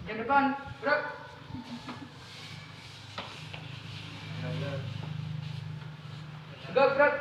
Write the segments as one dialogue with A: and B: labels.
A: Yang depan, gerak. Gerak.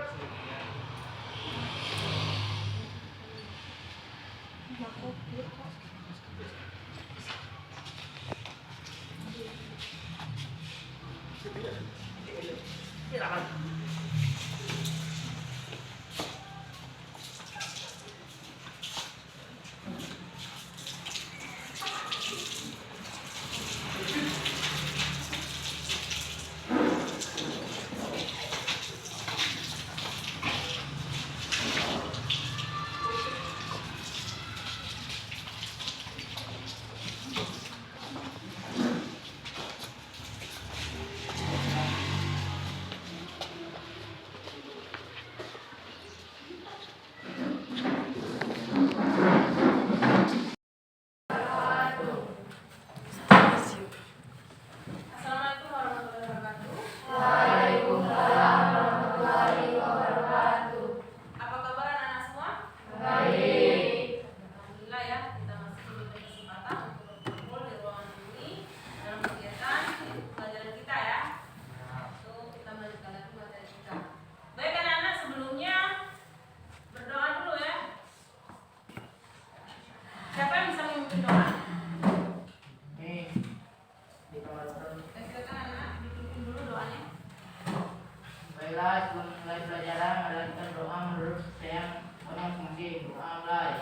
A: Sebelum mulai pelajaran adakan doa menurut yang masing-masing. Doa mulai.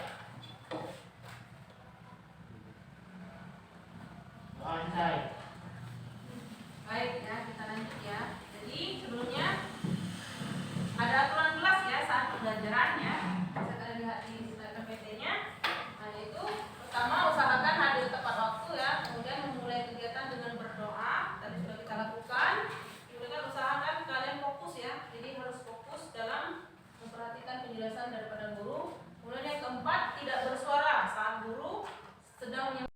A: Doa selesai.
B: Baik ya, kita lanjut ya. Jadi sebelumnya ada aturan kelas ya saat pembelajarannya. Bisa kalian lihat di slide PPT-nya. Nah itu pertama usahakan hadir tepat waktu ya. Kemudian memulai kegiatan dengan berdoa. Tadi sudah kita lakukan. Kemudian usahakan kalian fokus ya. Jadi harus fokus dalam memperhatikan penjelasan daripada guru. Kemudian yang keempat, tidak bersuara saat guru sedang menyampaikan.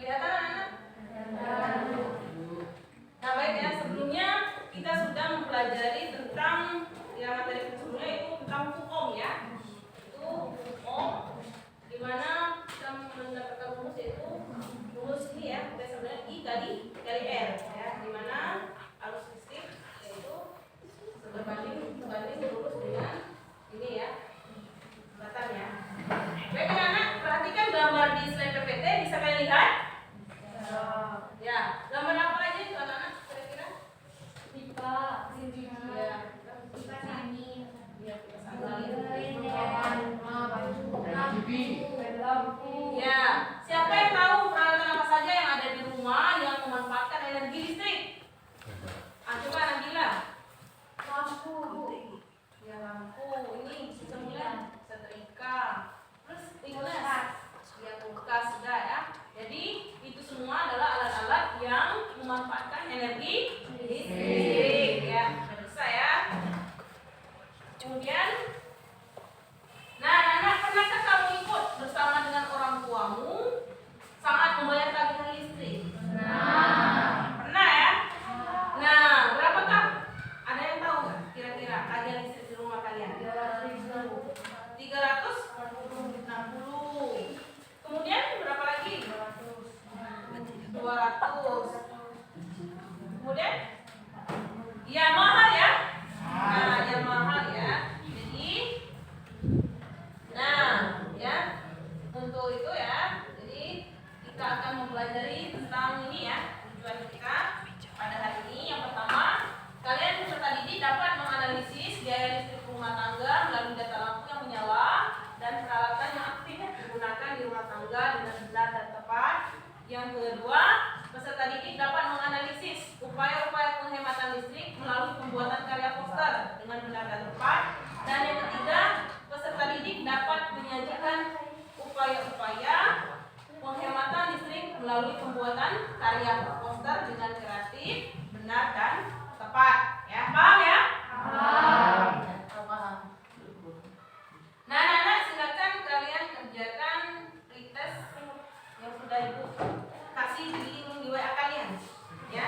B: Kelihatan anak? Nah baik ya, sebelumnya kita sudah mempelajari tentang ya materi sebelumnya itu tentang hukum ya. Itu hukum dimana kita mendapatkan rumus yaitu rumus ini ya, kita sebenarnya I kali R ya, dimana arus listrik yaitu berbanding lurus dengan ini ya jembatan ya. Baik anak, perhatikan gambar di slide PPT, bisa kalian lihat? Ya, gambar apa aja itu anak-anak kira-kira?
C: Pipa,
B: Ya,
C: pipa angin,
B: ya,
C: lampu.
B: ya, siapa yang tahu peralatan apa saja yang ada di rumah yang memanfaatkan energi listrik? dan tepat. Dan yang ketiga, peserta didik dapat menyajikan upaya-upaya penghematan listrik melalui pembuatan karya poster dengan kreatif, benar dan tepat. Ya, paham ya?
A: Paham.
B: Paham. Nah, anak-anak silakan kalian kerjakan pretest yang sudah ibu kasih di WA kalian, ya.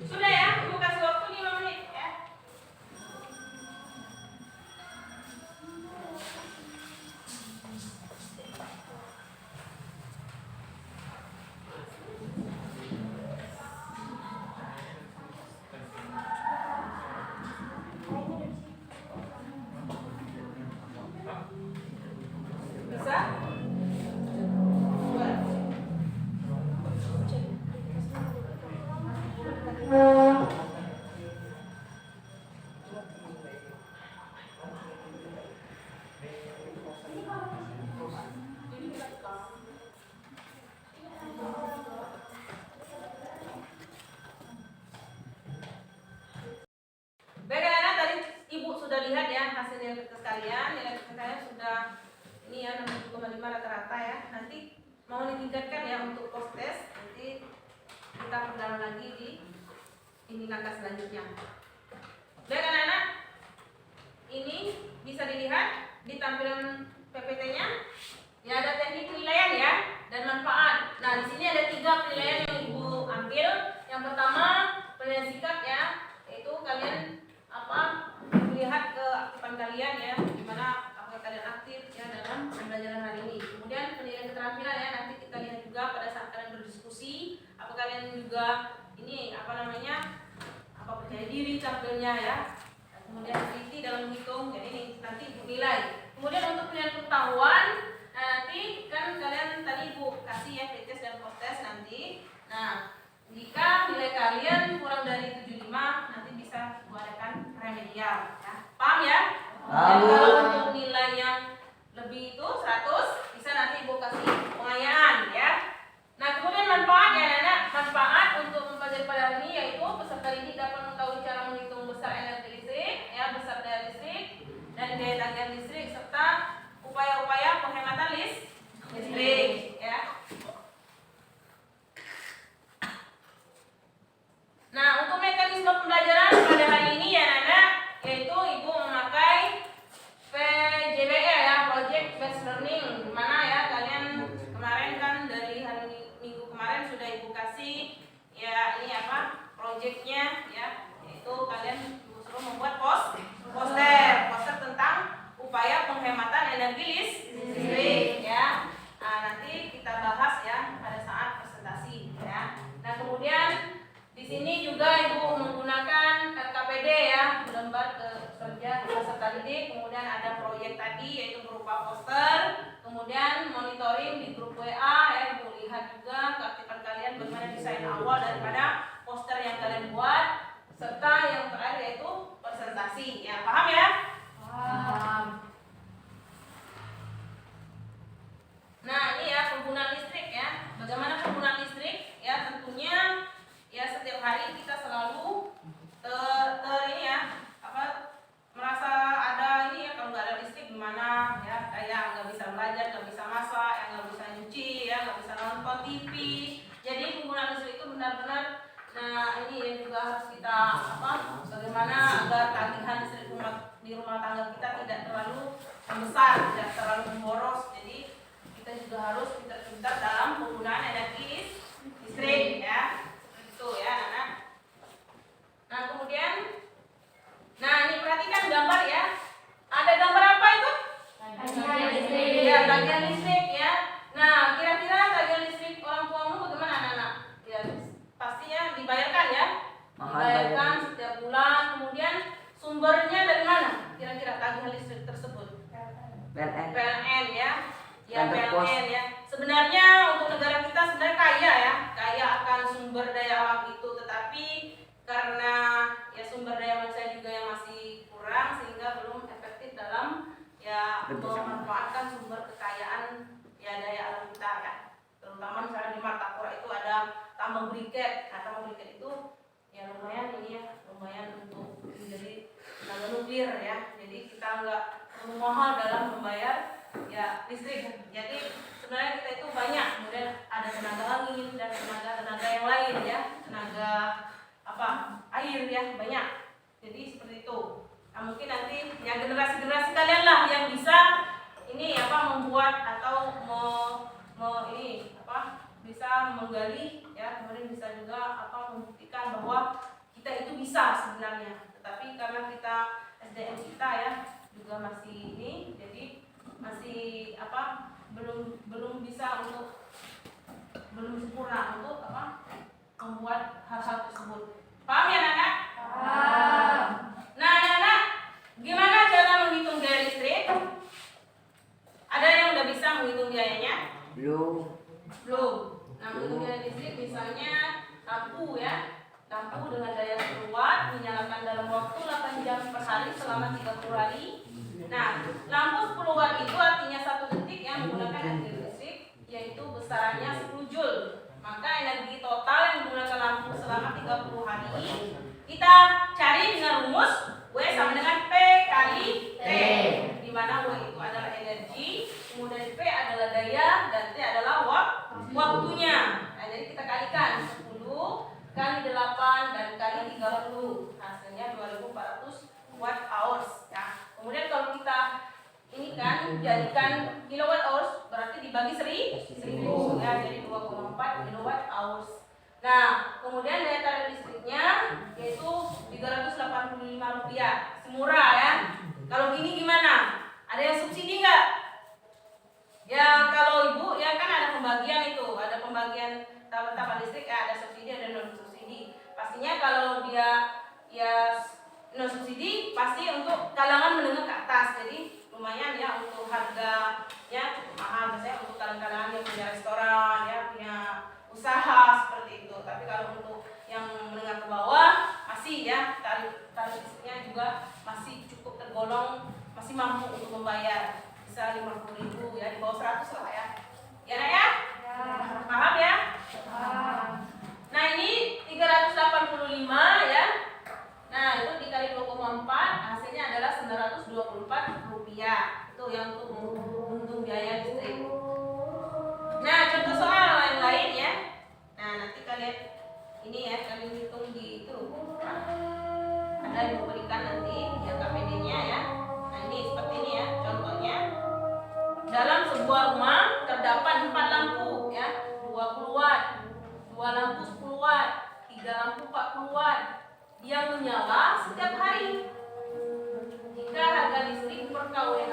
B: Sudah ya, ibu kasih waktu 5 menit ya. Bisa? Baik anak-anak, tadi ibu sudah lihat ya hasil nilai pretest kalian. Nilai pretest kalian sudah ini ya 6,5 rata-rata ya. Nanti mau ditingkatkan ya untuk post test. Nanti kita perdalam lagi di ini langkah selanjutnya. Baik anak-anak, ini bisa dilihat di tampilan PPT-nya. Ya, ada teknik penilaian ya dan manfaat. Nah, di sini ada 3 penilaian yang ibu ambil. Yang pertama penilaian sikap ya, yaitu kalian melihat keaktifan kalian ya, gimana apakah kalian aktif ya dalam pembelajaran hari ini. Kemudian penilaian keterampilan ya, nanti kita lihat juga pada saat kalian berdiskusi, apa kalian juga ini apa percaya diri tampilnya ya. Kemudian teliti dalam menghitung, jadi ini nanti ibu nilai. Kemudian untuk penilaian pengetahuan, nah nanti kan kalian tadi ibu kasih ya pretest dan post test nanti. Nah, jika nilai kalian kurang dari 75, nanti bisa buatkan remedial ya. Paham ya? Dan kalau untuk nilai yang lebih itu 100, bisa nanti ibu kasih pengayaan ya. Nah, kemudian manfaat ya anak, manfaat untuk mempelajari pada hari ini yaitu peserta didik dapat mengetahui cara menghitung besar energi listrik ya, besar daya listrik dan daya tagihan listrik serta upaya-upaya penghematan listrik ya. Nah, untuk mekanisme pembelajaran pada hari ini ya anak, yaitu ibu memakai PJBL ya, Project Based Learning, dimana ya kalian kemarin kan dari hari minggu kemarin sudah ibu kasih ya ini projectnya ya, yaitu kalian ibu suruh membuat poster tentang upaya penghematan energi listrik ya. Nah, nanti kita bahas ya pada saat presentasi ya. Nah, kemudian di sini juga ibu menggunakan RKPD ya, lembar kerja peserta didik. Kemudian ada proyek tadi yaitu berupa poster. Kemudian monitoring di grup WA ya, ibu lihat juga keaktifan kalian bagaimana desain awal daripada poster yang kalian buat, serta yang terakhir yaitu presentasi. Ya, paham ya? Paham. Nah, ini ya penggunaan listrik ya. Bagaimana penggunaan listrik? Ya, tentunya ya setiap hari kita selalu ini ya merasa ada ini ya, kalau nggak ada listrik gimana ya, kayak nggak bisa belajar, nggak bisa masak, ya nggak bisa nyuci ya, nggak bisa nonton TV. Jadi penggunaan listrik itu benar-benar, nah ini yang juga harus kita bagaimana agar tagihan listrik di rumah tangga kita tidak terlalu besar, tidak terlalu memboros. Jadi kita juga harus pintar-pintar dalam penggunaan energi listrik ya. Itu ya anak. Nah, kemudian ini perhatikan gambar ya. Ada gambar apa itu?
C: Tagihan listrik.
B: Ya, tagihan listrik ya. Nah, kira-kira tagihan listrik orang tuamu bagaimana anak-anak? Ya, pastinya dibayarkan ya. Dibayarkan setiap bulan. Kemudian sumbernya dari mana? Kira-kira tagihan listrik tersebut? PLN ya. Ya, PLN ya. Sebenarnya untuk negara kita sebenarnya kaya tambang briket. Nah, tambang briket itu ya lumayan ini ya, lumayan untuk menjadi tenaga nuklir ya. Jadi kita nggak terlalu mahal dalam membayar ya listrik. Jadi sebenarnya kita itu banyak, kemudian ada tenaga angin dan tenaga yang lain ya, tenaga air ya, banyak. Jadi seperti itu. Nah, mungkin nanti ya generasi kalian lah yang bisa ini membuat atau bisa menggali ya, kemudian bisa juga membuktikan bahwa kita itu bisa sebenarnya. Tetapi karena kita SDM kita ya juga masih ini, jadi masih belum bisa belum sempurna untuk membuat hal-hal tersebut. Paham ya anak-anak?
C: Paham.
B: Nah anak-anak, gimana cara menghitung biaya listrik? Ada yang udah bisa menghitung biayanya? Belum. Nah, menghitung biaya listrik misalnya lampu ya, lampu dengan daya 10 watt dinyalakan dalam waktu 8 jam per hari selama 30 hari. Nah, lampu 10 watt itu artinya 1 detik yang menggunakan energi listrik, yaitu besarannya 10 joule. Maka energi total yang menggunakan lampu selama 30 hari kita cari dengan rumus W sama dengan P kali T, di mana W itu adalah energi, kemudian P adalah daya, dan T adalah waktunya. Nah, jadi kita kalikan 10 kali 8 dan kali 30, hasilnya 2400 watt hours ya. Kemudian kalau kita ini kan jadikan kilowatt hours, berarti dibagi 1000 ya, jadi 2,4 kilowatt hours. Nah, kemudian daya tarik listriknya yaitu Rp385, semurah ya. Kalau gini gimana? Ada yang subsidi nggak? Ya kalau ibu ya kan ada pembagian itu, ada pembagian tahap listrik ya, ada subsidi ada non subsidi. Pastinya kalau dia ya non subsidi pasti untuk kalangan menengah ke atas, jadi lumayan ya untuk harganya mahal, biasanya untuk kalangan yang punya restoran ya, punya usaha seperti itu. Tapi kalau untuk yang menengah ke bawah masih ya tarif listriknya juga masih cukup tergolong, masih mampu untuk membayar, bisa 50.000 ya, di bawah 100 lah ya. Ya nak ya? Paham ya? Nah ini 385 ya. Nah itu dikali 2,4 hasilnya adalah Rp924. Itu yang untuk menghitung biaya listrik. Nah contoh soal lain-lain ya. Nah nanti kalian ini ya, kalian hitung di itu. Ada yang memberikan nanti yang KPD-nya ya. Nah ini seperti ini ya contohnya. Dalam sebuah rumah terdapat 4 lampu ya, 20 watt, 2 lampu 10 watt, 3 lampu 40 watt yang menyala setiap hari. Jika harga listrik per kWh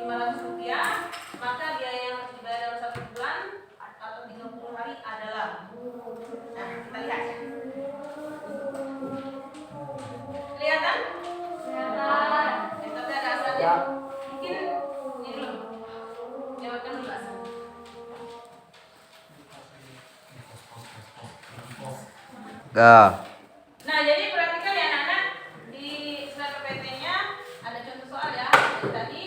B: 500 rupiah, maka biaya yang harus dibayar dalam 1 bulan atau 30 hari adalah. Nah, kita lihat ya. Kelihatan?
C: Kelihatan.
B: Tapi ada asalnya. Mungkin ini dulu. Jawabkan dulu asal. Nah, jadi perhatikan ya anak-anak, di slide PPT-nya ada contoh soal ya. Jadi tadi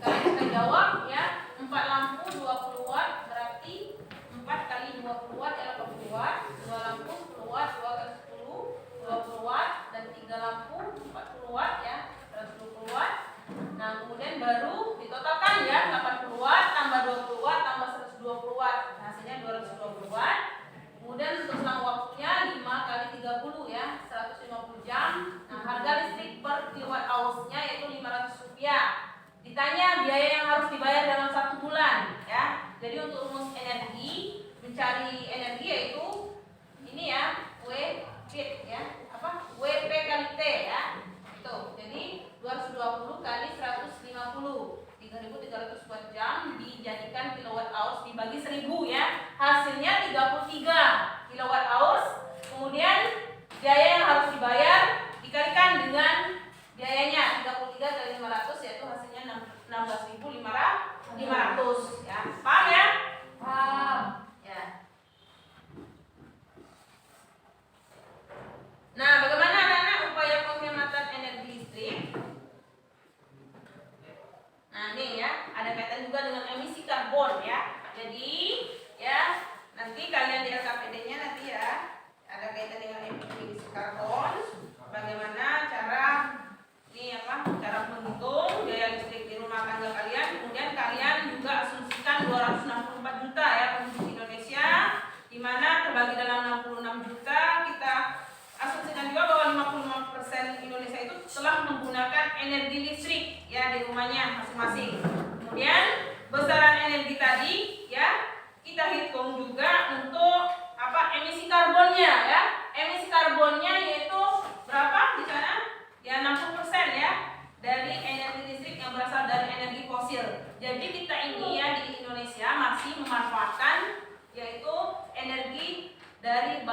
B: kalian bisa jawab ya, 4 lampu 20 watt berarti 4 kali 20 watt ya 80 watt, 2 lampu 10 watt, 2 kali 10 20 watt, dan 3 lampu 40 watt ya 120 watt. Nah, kemudian baru ditotalkan ya, 80 watt tambah 20 watt tambah 120 watt, hasilnya 220 watt. Kemudian untuk selang waktunya 5 kali 30 ya, 150 jam. Nah, harga listrik per kilowatt hours-nya yaitu Rp500. Ditanya biaya yang harus dibayar dalam 1 bulan ya. Jadi untuk rumus energi, mencari energi yaitu ini ya, WP ya, WP kali T ya. Itu. Jadi 220 kali 150, 3.300 watt jam dijadikan kilowatt hours dibagi 1000 ya, hasilnya 33 kilowatt hours. Kemudian biaya yang harus dibayar dikalikan dengan biayanya 33 kali 500 yaitu hasilnya 16.500 ya. Paham ya?
C: Paham.
B: Ya. Nah, bagaimana anak-anak upaya penghematan energi listrik? Nah, ini ya, ada kaitan juga dengan emisi karbon ya. Jadi, ya,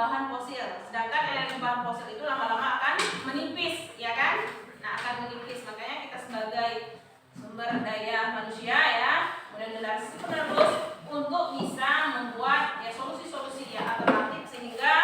B: bahan fosil. Sedangkan energi bahan fosil itu lama-lama akan menipis, ya kan? Nah, akan menipis. Makanya kita sebagai sumber daya manusia ya, generasi penerus untuk bisa membuat ya solusi-solusi ya alternatif sehingga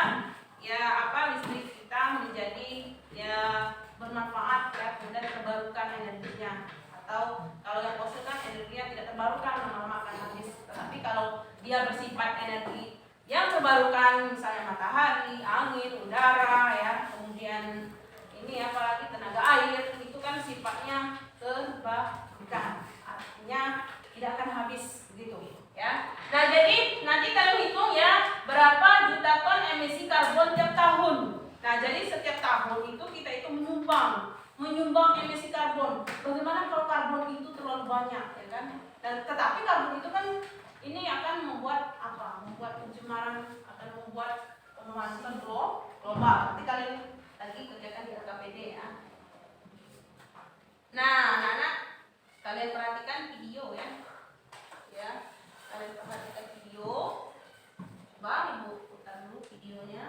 B: ya listrik kita menjadi ya bermanfaat ya, kemudian terbarukan energinya. Atau kalau yang fosil kan energinya tidak terbarukan, lama-lama akan habis. Tetapi kalau dia bersifat energi yang terbarukan, misalnya matahari, angin, udara ya, kemudian ini apalagi tenaga air, itu kan sifatnya terbarukan, artinya tidak akan habis begitu ya. Nah, jadi nanti kalian hitung ya berapa juta ton emisi karbon tiap tahun. Nah, jadi setiap tahun itu kita itu menyumbang emisi karbon. Bagaimana kalau karbon itu terlalu banyak, ya kan? Dan tetapi karbon itu kan ini akan membuat apa? Membuat pencemaran, akan membuat pemanasan global. Nanti kalian lagi kerjakan di LKPD ya. Nah, anak-anak, kalian perhatikan video ya. Ya, kalian perhatikan video. Coba Ibu putar dulu videonya.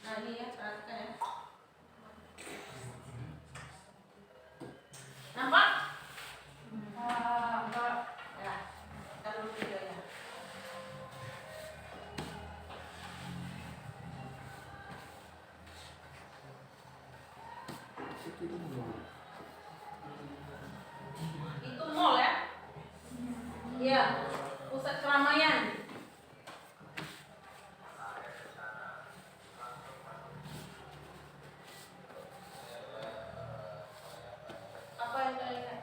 B: Nah, ini ya, perhatikan ya. Nampak?
C: Nampak.
B: Ya, kita dulu videonya. Itu mall ya? Iya, pusat keramaian. Apa yang kalian lihat?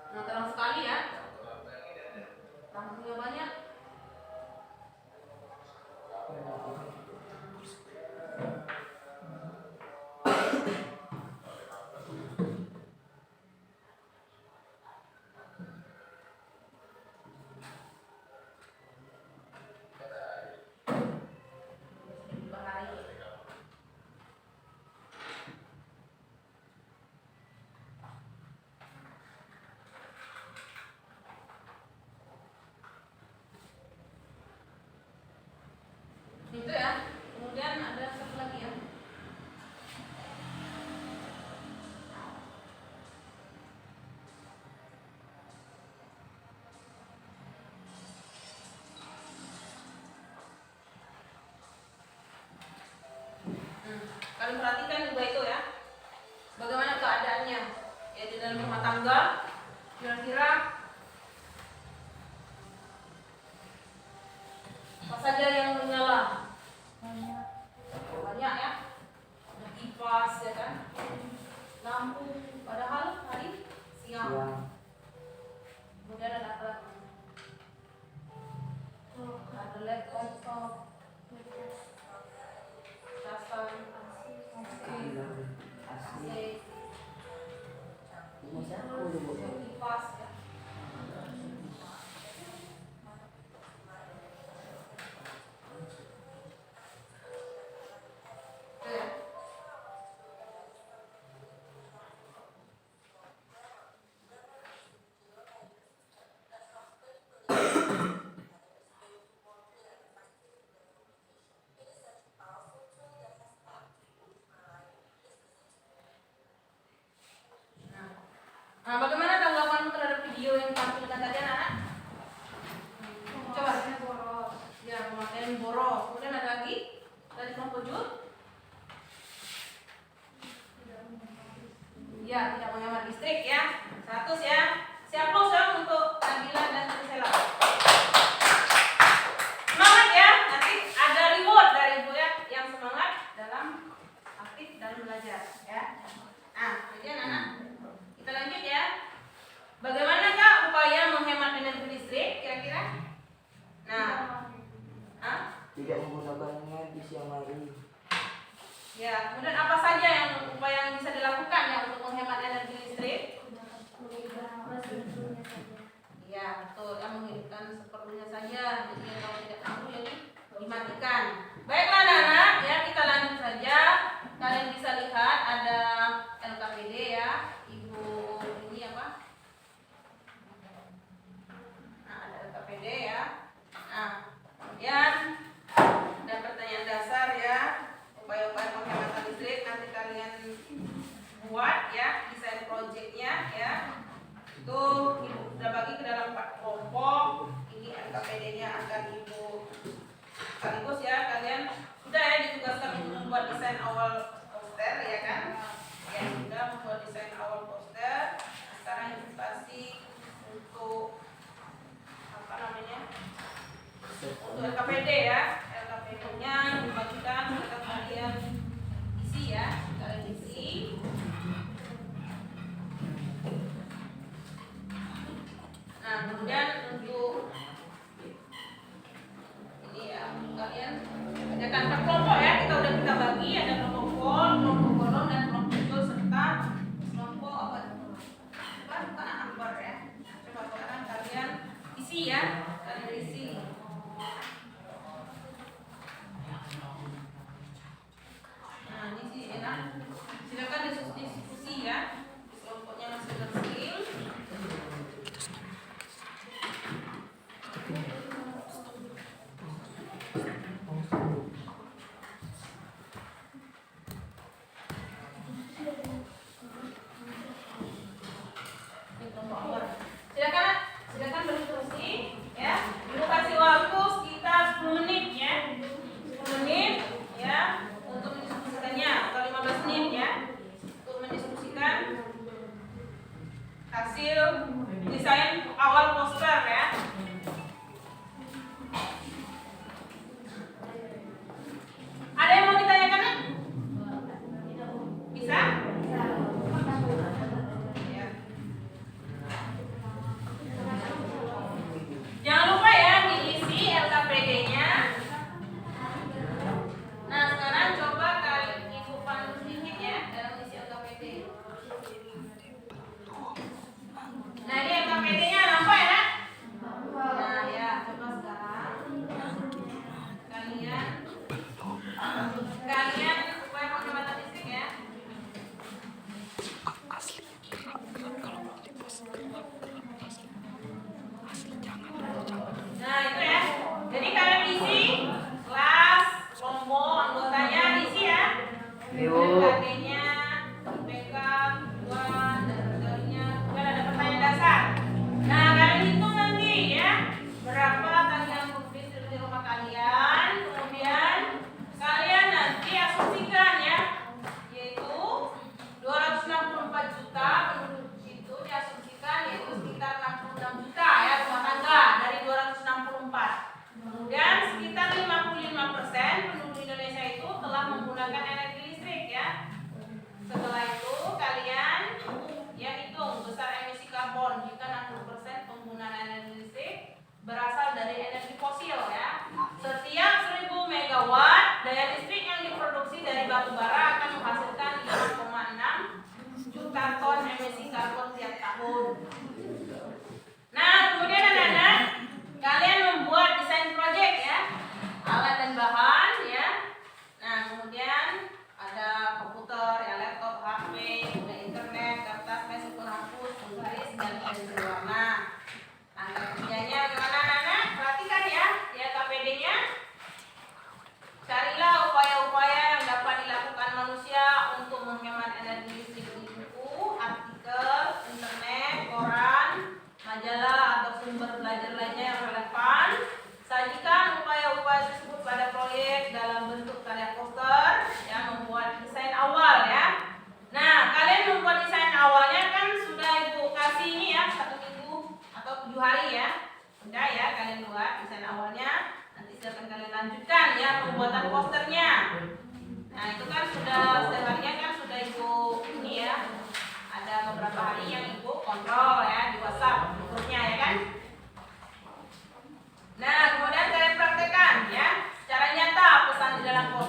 B: Nah, terang sekali ya. Lampunya banyak. Bahari. Itu ya. Kemudian ada satu lagi ya. Kalian perhatikan juga itu ya. Bagaimana keadaannya? Ya, di dalam rumah tangga kira-kira apa saja yang menyala? Banyak ya. Ada kipas ya kan. Lampu padahal hari siang. Kemudian ada apa lagi? Ada laptop, casan, AC, kipas ya. Itu ya. Nah, bagaimana tanggapanmu terhadap video yang ditampilkan tadi anak-anak? Coba. Ya, pemakaian boros. Kemudian ada lagi dari kelompok Jud. Ya, tidak menghemat listrik ya. 100 ya. Siap plus ya untuk Nabila dan Priscilla. Semangat ya. Nanti ada reward dari Ibu ya yang semangat dalam aktif dalam belajar ya. Nah, jadi anak-anak, kita lanjut ya. Bagaimanakah upaya menghemat energi listrik kira-kira? Nah,
D: tidak menggunakan siang hari.
B: Ya, kemudian apa saja yang upaya yang bisa dilakukan ya untuk menghemat energi listrik? Ya, betul. Yang menghidupkan seperlunya saja. Jadi kalau tidak perlu ya dimatikan. Baiklah anak-anak, ya kita lanjut saja. Kalian bisa lihat ada LKPD ya. Ibu ini apa? Nah, ada LKPD ya. Nah, kemudian ada pertanyaan dasar ya. Upaya-upaya penghematan listrik nanti kalian buat ya desain proyeknya ya. Itu ibu sudah bagi ke dalam 4 kelompok. Ini LKPD-nya akan ibu sekaligus ya kalian sudah ya ditugaskan untuk membuat desain awal poster ya kan? Ya sudah membuat desain awal poster. Sekarang ibu kasih untuk apa namanya? Untuk LKPD ya. LKPD-nya dibagikan kepada kalian isi ya. Kalian isi. Nah, kemudian untuk ini ya, kalian adakan per kelompok ya. Kita bagi ada kelompok vol, kelompok bolong dan kelompok hijau serta kelompok apa? Bukan ambar ya. Coba sekarang kalian isi ya. Kalian isi. Nah, ini sih enak. Silakan diskusi ya. Kelompoknya masing-masing. Silakan berdiskusi ya. Ibu kasih waktu sekitar 10 menit ya. 10 menit ya untuk mendiskusikannya atau 15 menit ya untuk mendiskusikan hasil desain awal poster ya. Ada yang mau ditanyakan? Bisa? Ya. Jangan lupa ya diisi LKPD-nya. Nah, sekarang coba kalian ibu pandu sedikit ya dalam isi LKPD. Nah, ini LKPD-nya nampak ya, Nak? Nah, ya, coba sekarang kalian upaya penghematan listrik ya. Nah, itu ya. Jadi kalian isi kelas, kelompok, anggotanya isi ya. LKPD-nya, IPK, tuan, dan sebagainya. Kemudian ada pertanyaan dasar. Nah, kalian hitung nanti ya berapa tagihan listrik di rumah kalian. Kemudian kalian nanti asumsikan ya, yaitu 264 juta penduduk itu diasumsikan yaitu sekitar 66 juta ya rumah tangga dari 264. Kemudian sekitar 55% penduduk Indonesia itu telah menggunakan energi listrik ya. Setelah itu kalian ya hitung besar emisi karbon jika 60% penggunaan energi listrik berasal dari energi fosil ya. Setiap 1000 megawatt daya listrik yang diproduksi dari batu bara akan menghasilkan 5,6 juta ton emisi karbon tiap tahun. Nah, kemudian anak-anak kalian membuat desain proyek ya, alat dan bahan ya. Nah, kemudian ada komputer, ya, laptop, HP, kemudian internet, kertas, pensil penghapus, penggaris dan pensil warna. Angka kerjanya bagaimana anak-anak? Perhatikan ya, di LKPD-nya. Carilah upaya-upaya yang dapat dilakukan manusia untuk menghemat energi listrik di buku, artikel, internet, koran, majalah atau sumber belajar lainnya yang relevan. Sajikan upaya-upaya tersebut pada proyek dalam bentuk karya poster yang membuat desain awal ya. Nah, kalian membuat desain awalnya kan sudah ibu kasih ini ya 1 minggu atau 7 hari ya. Sudah ya kalian buat desain awalnya. Nanti silakan kalian lanjutkan ya pembuatan posternya. Nah, itu kan sudah setiap harinya kan sudah ibu ini ya. Ada beberapa hari yang ibu kontrol ya di WhatsApp grupnya ya kan. Nah, kemudian kalian praktekkan ya secara nyata pesan di dalam poster.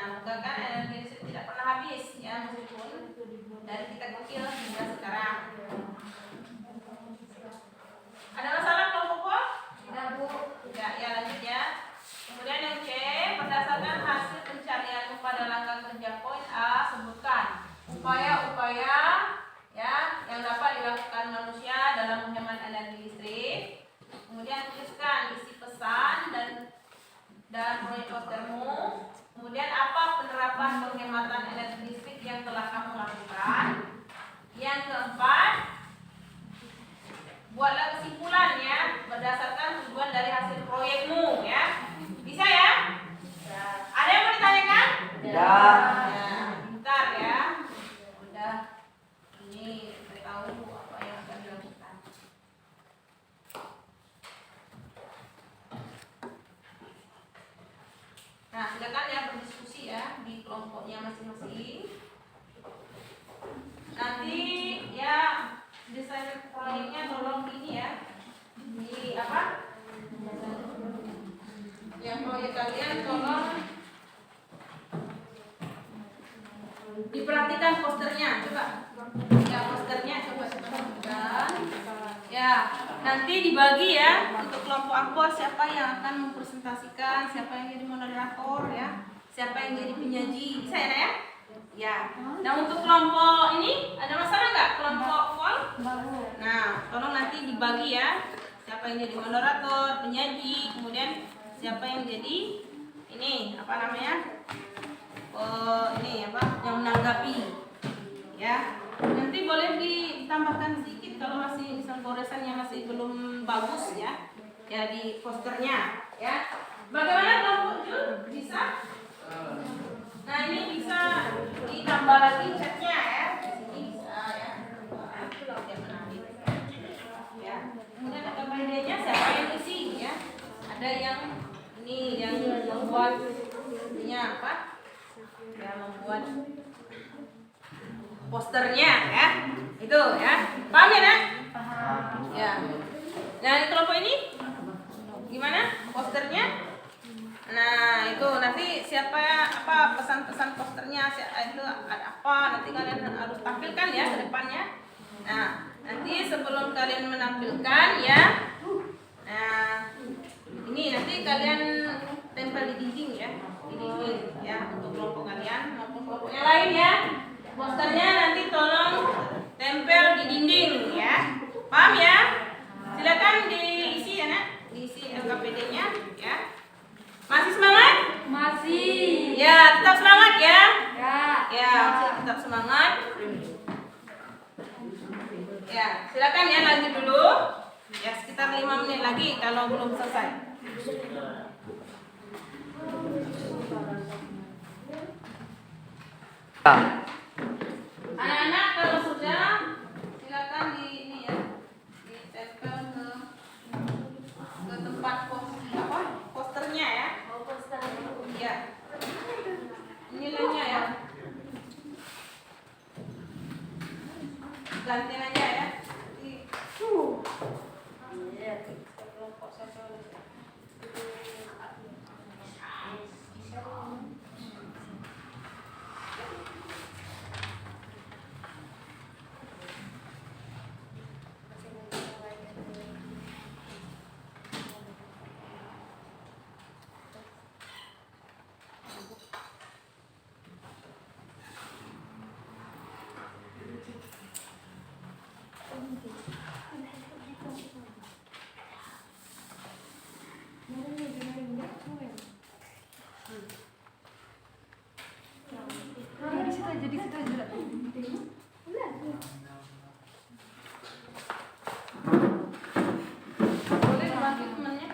B: Nah, moga kan energi listrik tidak pernah habis ya, meskipun dari kita kecil hingga sekarang. Ada masalah kelompok Pol?
C: Tidak, Bu.
B: Tidak, ya lanjut ya. Kemudian yang C, berdasarkan hasil pencarianmu pada langkah kerja poin A, sebutkan upaya-upaya ya yang dapat dilakukan manusia dalam menghemat energi listrik. Kemudian tuliskan isi pesan dan proyek postermu. Kemudian apa penerapan penghematan energi listrik yang telah kamu lakukan. Yang keempat, buatlah kesimpulannya berdasarkan tujuan dari hasil proyekmu ya. Bisa ya? Ada yang mau ditanyakan?
A: Tidak.
B: Ya, pintar ya. Udah ini kita tahu apa yang akan dilakukan. Nah, silakan ya berdiskusi ya di kelompoknya masing-masing. Nanti ya desain proyeknya tolong ini ya. Di apa? Yang proyek kalian tolong diperhatikan posternya, coba. Ya, posternya coba perhatikan. Ya, nanti dibagi ya untuk kelompok Ampor siapa yang akan mempresentasikan, siapa yang jadi moderator ya, siapa yang jadi penyaji. Bisa ya? Ya. Nah, untuk kelompok ini ada masalah nggak? Kelompok Pol? Nah, tolong nanti dibagi ya. Siapa yang jadi moderator, penyaji, kemudian siapa yang jadi ini apa namanya? Ini apa? Yang menanggapi. Ya. Nanti boleh ditambahkan sedikit kalau masih misal goresannya masih belum bagus ya. Ya di posternya ya. Bagaimana kelompok Jun? Bisa? Nah, ini bisa ditambah lagi chatnya ya. Di sini bisa ya. Yang menarik. Ya. Kemudian ada BD-nya siapa yang isi ya? Ada yang ini yang membuat ininya apa? Ya, membuat posternya ya. Itu ya. Paham ya, Nak?
C: Paham.
B: Ya. Nah, di kelompok ini gimana posternya? Nah, itu nanti siapa apa pesan-pesan posternya itu ada apa nanti kalian harus tampilkan ya ke depannya. Nah, nanti sebelum kalian menampilkan ya. Nah, ini nanti kalian tempel di dinding ya. Di dinding ya untuk kelompok kalian maupun kelompok yang lain ya. Posternya nanti tolong tempel di dinding ya. Paham ya? Silakan diisi ya, Nak. Diisi LKPD-nya ya. Masih semangat?
C: Masih.
B: Ya, tetap semangat ya.
C: Ya.
B: Ya, tetap semangat. Ya, silakan ya lanjut dulu. Ya, sekitar 5 menit lagi kalau belum selesai. Anak-anak kalau sudah silakan di ini ya. Ditempel ke tempat posternya ya. Ya. Nilainya ya. Ganti aja ya. Kelompok satu.
C: Di situ aja.
B: Boleh dibantu temannya?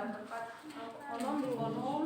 B: Kolom di kolom.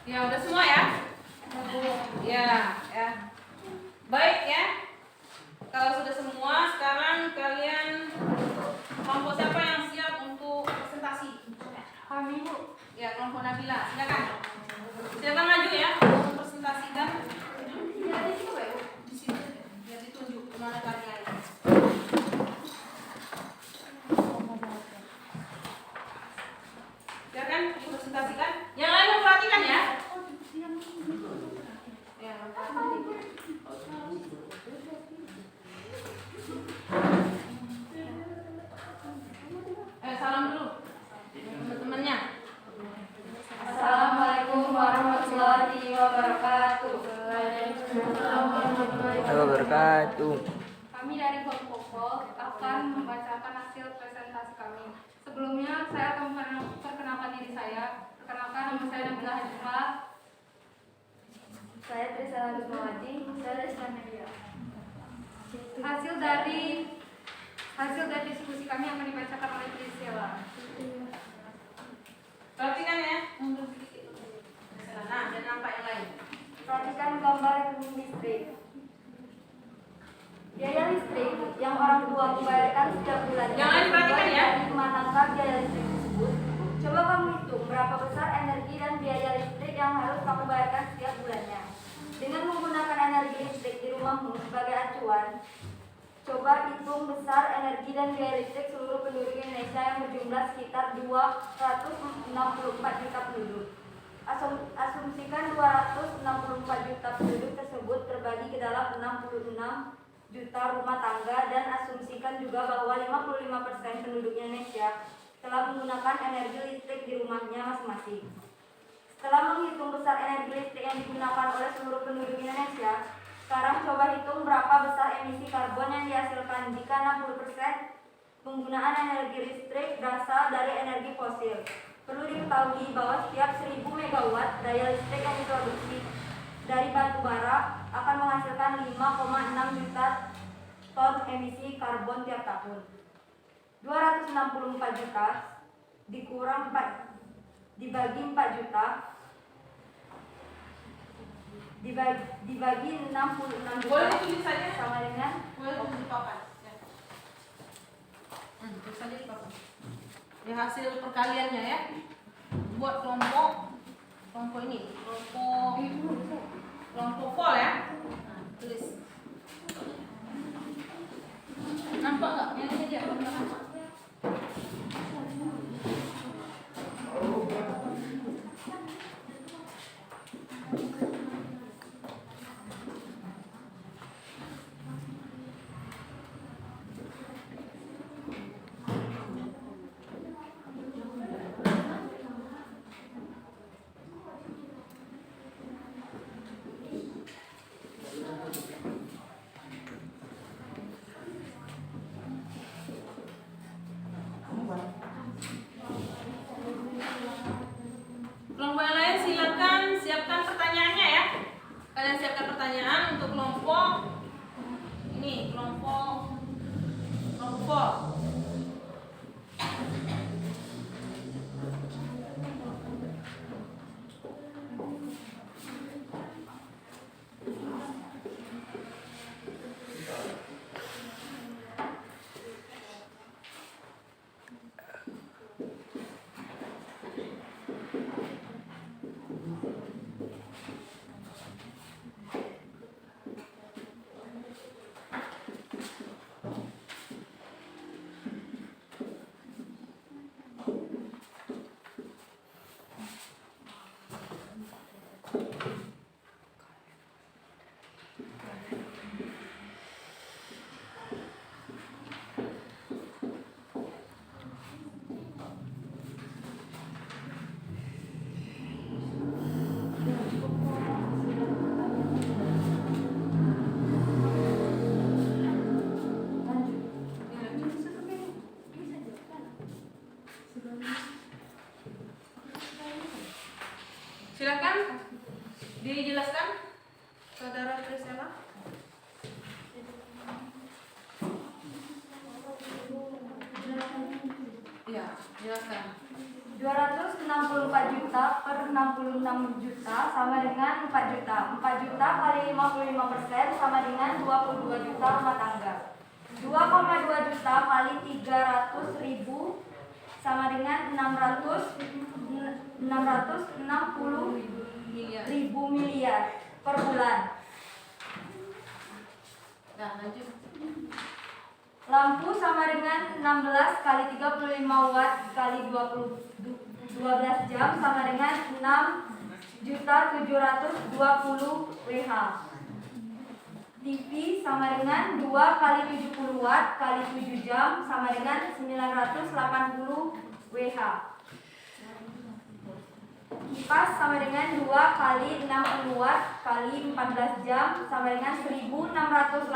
B: Ya, udah semua ya? Ya, ya. Baik ya. Kalau sudah semua, sekarang kalian kelompok siapa yang siap untuk presentasi?
C: Kami Bu.
B: Ya, kelompok Nabila, silakan. Silakan maju ya untuk presentasikan. Ya, di situ ya, Bu. Di situ. Biar ditunjuk kemana kalian. Silakan dipresentasikan. Yang lain memperhatikan ya. Ya, salam dulu teman-temannya.
C: Assalamualaikum warahmatullahi wabarakatuh. Kami dari kelompok Pol akan membacakan hasil presentasi kami. Sebelumnya saya akan memperkenalkan diri saya. Perkenalkan, nama saya Nabila Hajifah.
D: Saya Trisela Rizmawati, saya Islam Media.
C: Hasil dari diskusi kami akan dibacakan oleh Trisela.
B: Perhatikan ya, mundur sedikit. Nah, dan nampak yang lain.
D: Perhatikan gambar rekening listrik. Biaya listrik yang orang tua membayarkan setiap bulannya.
B: Yang lain perhatikan ya.
D: Dari mematangkan biaya listrik tersebut. Coba kamu hitung berapa besar energi dan biaya listrik yang harus kamu bayarkan setiap bulannya. Dengan menggunakan energi listrik di rumahmu sebagai acuan, coba hitung besar energi dan biaya listrik seluruh penduduk Indonesia yang berjumlah sekitar 264 juta penduduk. Asumsikan 264 juta penduduk tersebut terbagi ke dalam 66 juta rumah tangga dan asumsikan juga bahwa 55% penduduk Indonesia telah menggunakan energi listrik di rumahnya masing-masing. Setelah menghitung besar energi listrik yang digunakan oleh seluruh penduduk Indonesia, sekarang coba hitung berapa besar emisi karbon yang dihasilkan jika 60% penggunaan energi listrik berasal dari energi fosil. Perlu diketahui bahwa setiap 1000 MW daya listrik yang diproduksi dari batu bara akan menghasilkan 5,6 juta ton emisi karbon tiap tahun. 264 juta dikurang 4 dibagi 4 juta dibagi 66 juta
B: Boleh ditulis saja.
D: sama dengan
B: Boleh tulis di papan. Ya. Tulis saja di papan. Ya, hasil perkaliannya ya. Buat kelompok ini, kelompok Vol ya. Nah, tulis. Nampak nggak? Yang ini aja. Nampak. Silakan dijelaskan, Saudara Trisela. Ya, jelaskan.
D: 264 juta per 66 juta sama dengan 4 juta. 4 juta kali 55% sama dengan 22 juta rumah tangga. 2,2 juta kali 300 ribu sama dengan 660 ribu miliar per bulan.
B: Nah, lanjut.
D: Lampu sama dengan 16 kali 35 watt kali 12 jam sama dengan 6.720 Wh. TV sama dengan 2 kali 70 watt kali 7 jam sama dengan 980 Wh. Kipas sama dengan 2 kali 60 watt kali 14 jam sama dengan 1680.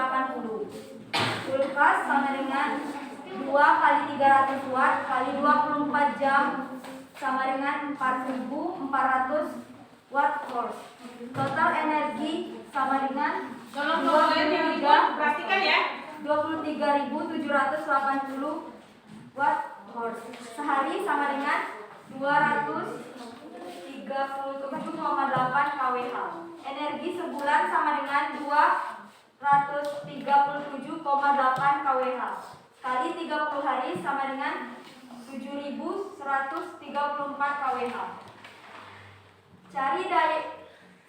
D: Kulkas sama dengan 2 kali 300 watt kali 24 jam sama dengan 4.400 watt horse. Total energi sama dengan
B: Tolong kemudian yang dibuat perhatikan ya.
D: 23.780 watt horse. Sehari sama dengan 237,8 kWh. Energi sebulan sama dengan 237,8 kWh kali 30 hari sama dengan 7.134 kWh.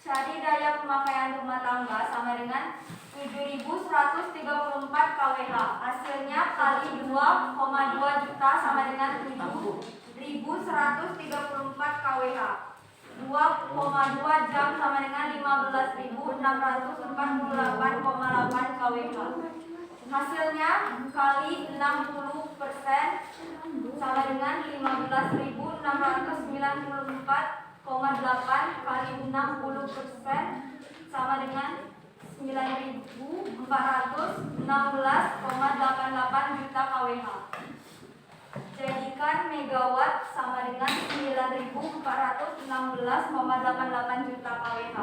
D: Cari daya pemakaian rumah tangga sama dengan 7.134 kWh. Hasilnya kali 2,2 juta sama dengan 7.134 kWh. 2,2 jam sama dengan 15.648,8 kWh. Hasilnya kali 60% sama dengan 15.694,8 kali 60% sama dengan 9.416,88 juta kWh. Jadikan megawatt sama dengan 9.416,88 juta kWh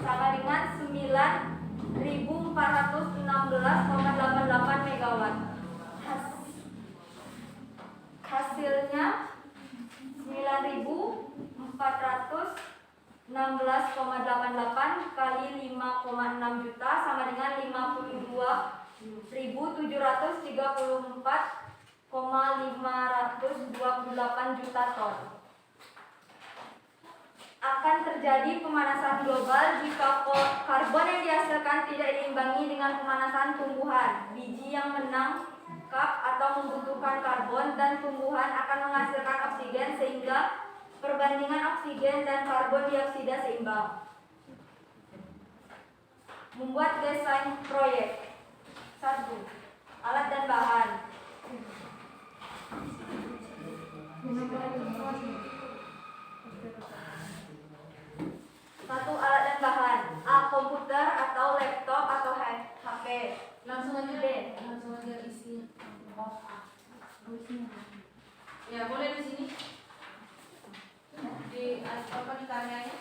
D: sama dengan 9.416,88 megawatt. Hasilnya 9.416,88 kali 5,6 juta sama dengan 52.734,528 juta ton. Akan terjadi pemanasan global jika karbon yang dihasilkan tidak diimbangi dengan pemanasan tumbuhan. Biji yang menangkap atau membutuhkan karbon dan tumbuhan akan menghasilkan oksigen sehingga perbandingan oksigen dan karbon dioksida seimbang. Membuat desain proyek. 1. Alat dan bahan. 1. Alat dan bahan. A. Komputer atau laptop atau HP.
B: Langsung aja
D: B.
B: isi. Ya, boleh di sini. Di apa di karyanya?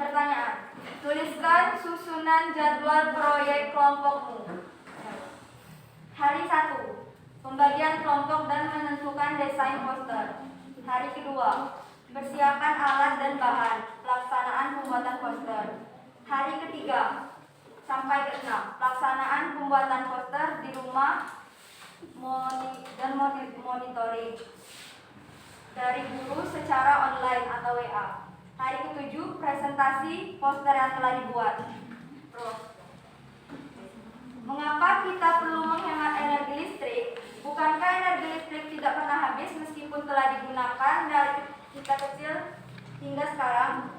D: Pertanyaan. Tuliskan susunan jadwal proyek kelompokmu. Hari 1. Pembagian kelompok dan menentukan desain poster. Hari kedua. Persiapan alat dan bahan. Pelaksanaan pembuatan poster. Hari ketiga sampai ke-6. Pelaksanaan pembuatan poster di rumah dan monitoring dari guru secara online atau WA. Hari ke-7 presentasi poster yang telah dibuat. Mengapa kita perlu menghemat energi listrik? Bukankah energi listrik tidak pernah habis meskipun telah digunakan dari kita kecil hingga sekarang?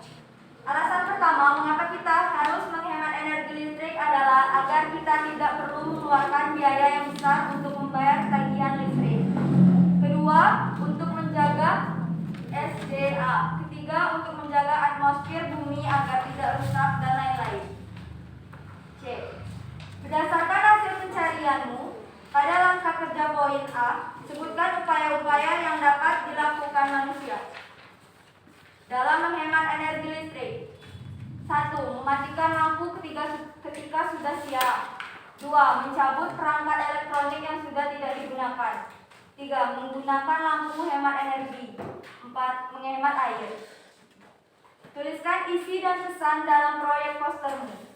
D: Alasan pertama mengapa kita harus menghemat energi listrik adalah agar kita tidak perlu mengeluarkan biaya yang besar untuk membayar tagihan listrik. Kedua, untuk menjaga SDA. Ketiga, untuk menjaga atmosfer bumi agar tidak rusak dan lain-lain. C. Berdasarkan hasil pencarianmu, pada langkah kerja poin A, sebutkan upaya-upaya yang dapat dilakukan manusia dalam menghemat energi listrik. 1. Mematikan lampu ketika sudah siang. 2. Mencabut perangkat elektronik yang sudah tidak digunakan. 3. Menggunakan lampu hemat energi. 4. Menghemat air. Tuliskan isi dan pesan dalam proyek postermu.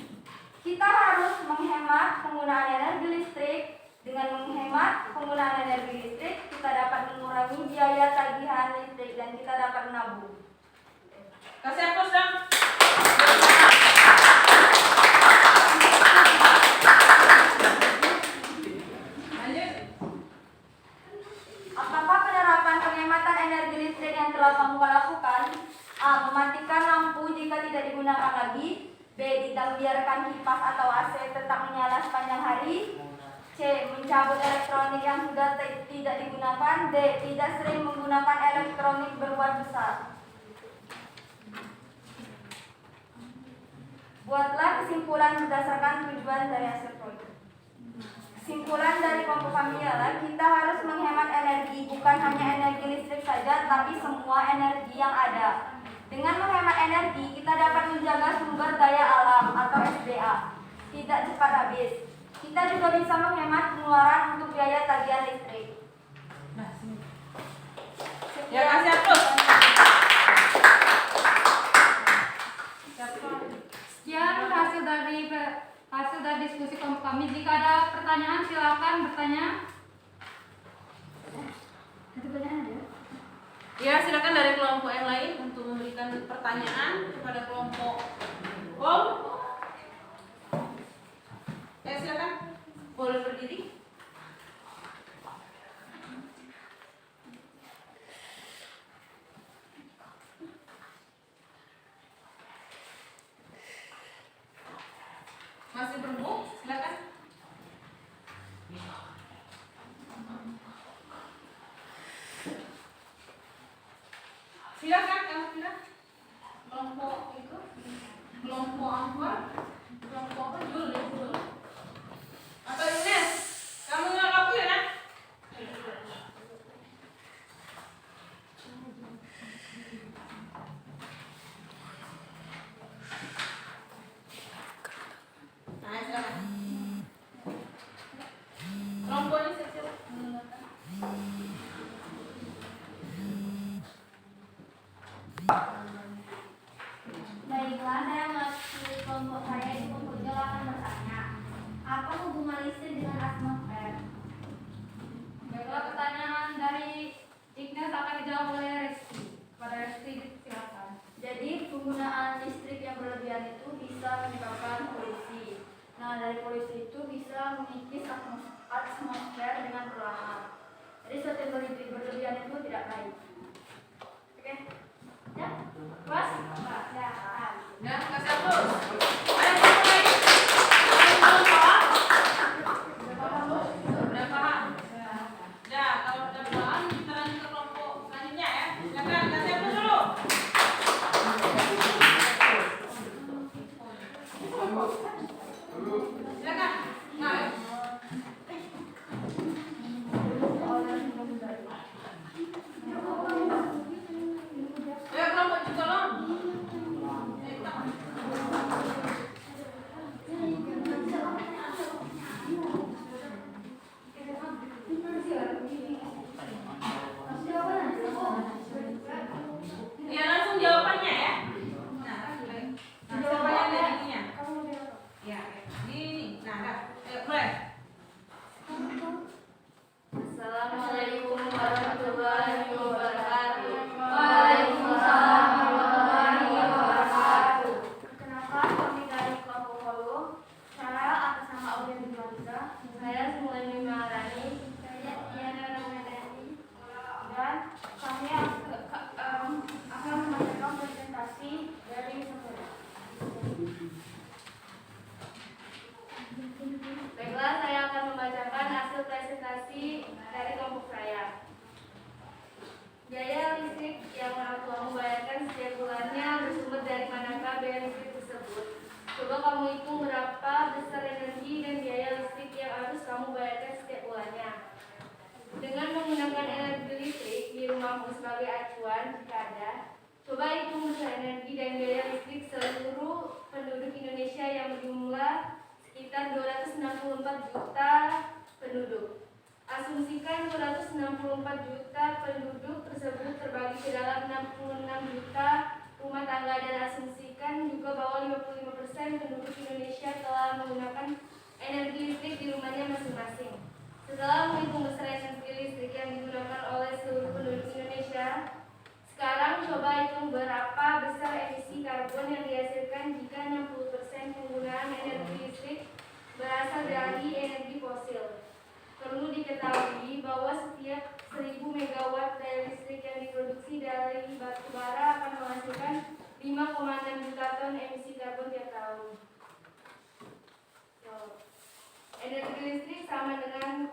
D: Kita harus menghemat penggunaan energi listrik. Dengan menghemat penggunaan energi listrik, kita dapat mengurangi biaya tagihan listrik dan kita dapat menabung.
B: Kasih aplaus dong. Lanjut.
D: Apakah penerapan penghematan energi listrik yang telah kamu lakukan? A. Mematikan lampu jika tidak digunakan lagi. B. Tidak biarkan kipas atau AC tetap menyala sepanjang hari. C. Mencabut elektronik yang sudah tidak digunakan. D. Tidak sering menggunakan elektronik berbuat besar. Buatlah kesimpulan berdasarkan tujuan dari hasil proyek. Kesimpulan dari kelompok kami adalah kita harus menghemat energi, bukan hanya energi listrik saja, tapi semua energi yang ada. Dengan menghemat energi, kita dapat menjaga sumber daya alam atau SDA tidak cepat habis. Kita juga bisa menghemat pengeluaran untuk biaya tagihan listrik.
B: Nah, sini. Ya, kasih aplaus.
C: Sekian hasil dari diskusi kelompok kami. Jika ada pertanyaan silakan bertanya.
D: Ada pertanyaan ada?
B: Ya, silakan dari kelompok yang lain untuk memberikan pertanyaan kepada kelompok Om. Ya, silakan. Boleh berdiri. Masih bermu? Silakan. Silakan kamu bilang. Kelompok itu, kelompok Anwar, kelompok apa? Jul. Atau Ines, kamu nggak laku ya nak? Nah, silakan. Kelompok ini siap-siap mendengarkan.
D: Baiklah, saya mewakili kelompok saya di kelompok akan bertanya, apa hubungan listrik dengan atmosfer?
C: Baiklah, pertanyaan dari Ignas akan dijawab oleh Rizky. Pada Rizky silakan.
D: Jadi penggunaan listrik yang berlebihan itu bisa menyebabkan polusi. Nah, dari polusi itu bisa mengikis atmosfer dengan perlahan. Jadi sesuatu yang berlebihan itu tidak baik. Oke? Ya? Puas? Ya.
B: Ya, kasih aplaus. Ada kelompok lain? Ada kelompok? Udah paham? Ya, kalau udah paham kita lanjut ke kelompok selanjutnya ya. Silakan, kasih aplaus dulu. Silakan. Nah,
C: rumahmu sebagai acuan jika ada. Coba hitung besar energi dan biaya listrik seluruh penduduk Indonesia yang berjumlah sekitar 264 juta penduduk. Asumsikan 264 juta penduduk tersebut terbagi ke dalam 66 juta rumah tangga dan asumsikan juga bahwa 55% penduduk Indonesia telah menggunakan energi listrik di rumahnya masing-masing. Setelah menghitung besar energi listrik yang digunakan oleh seluruh penduduk Indonesia, sekarang coba hitung berapa besar emisi karbon yang dihasilkan jika 60% penggunaan energi listrik berasal dari energi fosil. Perlu diketahui bahwa setiap 1000 MW daya listrik yang diproduksi dari batu bara akan menghasilkan 5,6 juta ton emisi karbon tiap tahun. Energi listrik sama dengan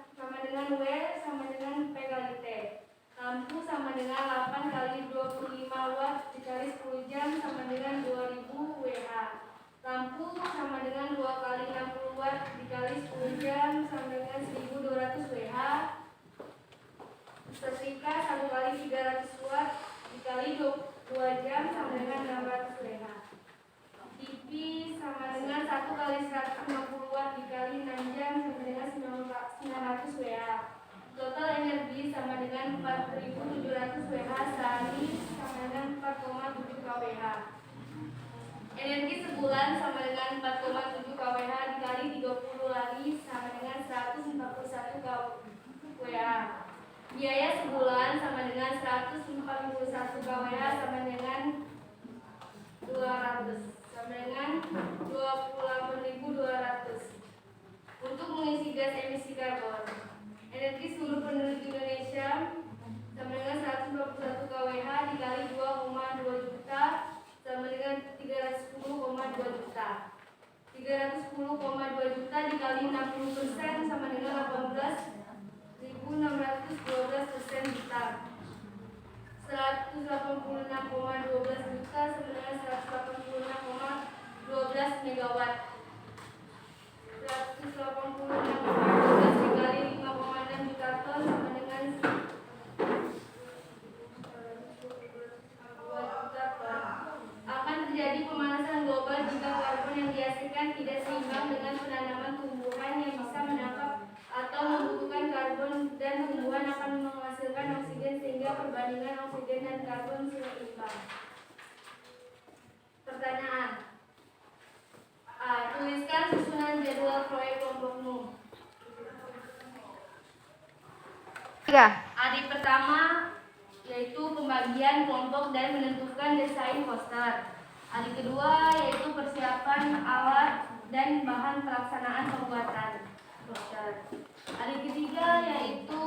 C: W sama dengan P kali T. Lampu sama dengan 8 kali 25 watt dikali 10 jam sama dengan 2000 Wh. Lampu sama dengan 2 kali 60 watt dikali 10 jam sama dengan 1200 Wh. Setrika 1 kali 300 watt dikali 2 jam sama dengan 600 Wh. TV sama dengan 1 kali 150 watt dikali 6 jam sama dengan 900 Wh. Total energi sama dengan 4.700 Wh sehari sama dengan 4,7 kWh. Energi sebulan sama dengan 4,7 kWh dikali 30 hari sama dengan 141 kWh. Biaya sebulan sama dengan 141 kWh sama dengan 200 sama dengan 28.200. Untuk mengisi gas emisi karbon, energi seluruh penduduk Indonesia sama dengan 121 kWh dikali 2,2 juta sama dengan 310,2 juta. 310,2 juta dikali 60% sama dengan 18.612% juta. 186,12 juta sama dengan 186,12 megawatt. 186,12 dikali 5,6 juta ton sama dengan 2 juta ton. Akan terjadi pemanasan global jika karbon yang dihasilkan tidak seimbang dengan penanaman tumbuhan yang bisa menangkap atau membutuhkan karbon, dan tumbuhan akan menghasilkan oksigen sehingga perbandingan oksigen dan karbon seimbang. Pertanyaan. A. Tuliskan susunan jadwal proyek kelompokmu. 3. Hari pertama yaitu pembagian kelompok dan menentukan desain poster. Hari kedua yaitu persiapan alat dan bahan pelaksanaan pembuatan poster. Hari ketiga yaitu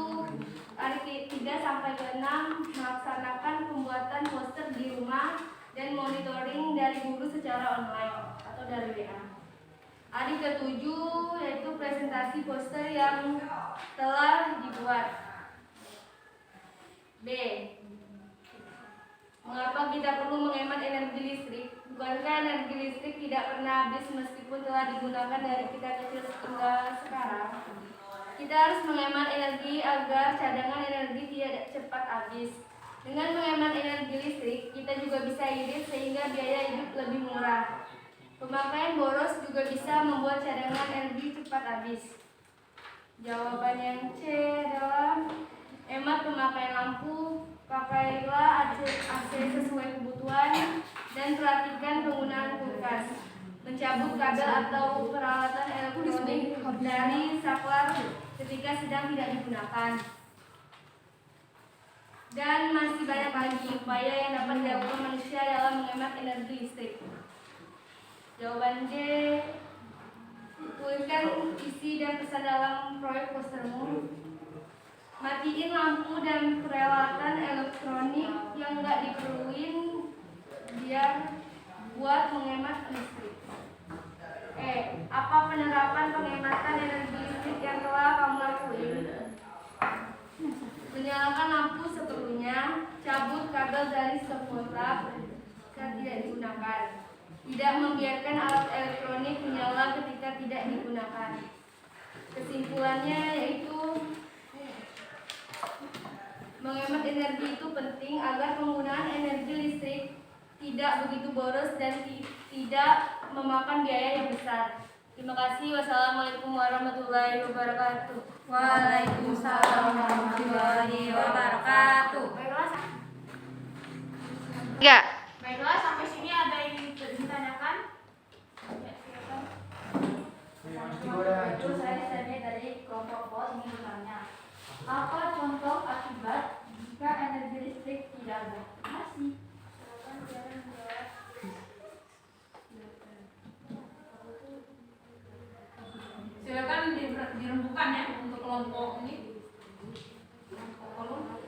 C: hari ke-3 sampai ke-6 melaksanakan pembuatan poster di rumah dan monitoring dari guru secara online atau dari WA. Hari ke-7 yaitu presentasi poster yang telah dibuat. B. Mengapa kita perlu menghemat energi listrik? Bukankah energi listrik tidak pernah habis meskipun telah digunakan dari kita kecil hingga sekarang? Kita harus menghemat energi agar cadangan energi tidak cepat habis. Dengan menghemat energi listrik, kita juga bisa irit sehingga biaya hidup lebih murah. Pemakaian boros juga bisa membuat cadangan energi cepat habis. Jawaban yang C adalah hemat pemakaian lampu, pakailah AC sesuai kebutuhan, dan perhatikan penggunaan kulkas. Mencabut kabel atau peralatan elektronik dari saklar ketika sedang tidak digunakan. Dan masih banyak lagi upaya yang dapat dilakukan manusia dalam menghemat energi listrik. Jawaban D. Tuliskan isi dan pesan dalam proyek postermu. Matiin lampu dan peralatan elektronik yang nggak diperluin biar buat menghemat listrik. Apa penerapan penghematan energi listrik yang telah kamu lakuin? Menyalakan lampu seperlunya, cabut kabel dari stop kontak jika tidak digunakan. Tidak membiarkan alat elektronik menyala ketika tidak digunakan. Kesimpulannya yaitu Menghemat energi itu penting agar penggunaan energi listrik tidak begitu boros dan tidak memakan biaya yang besar. Terima kasih. Wassalamualaikum warahmatullahi wabarakatuh.
D: Waalaikumsalam warahmatullahi wabarakatuh.
A: Tiga.
B: Baiklah, sampai sini ada yang ditanyakan? Ya, silakan.
D: Itu saya dari kelompok POS ingin bertanya, apa contoh akibat jika energi listrik tidak ada? Masih.
B: Silakan dirembukan ya untuk kelompok ini. Kelompok kolom.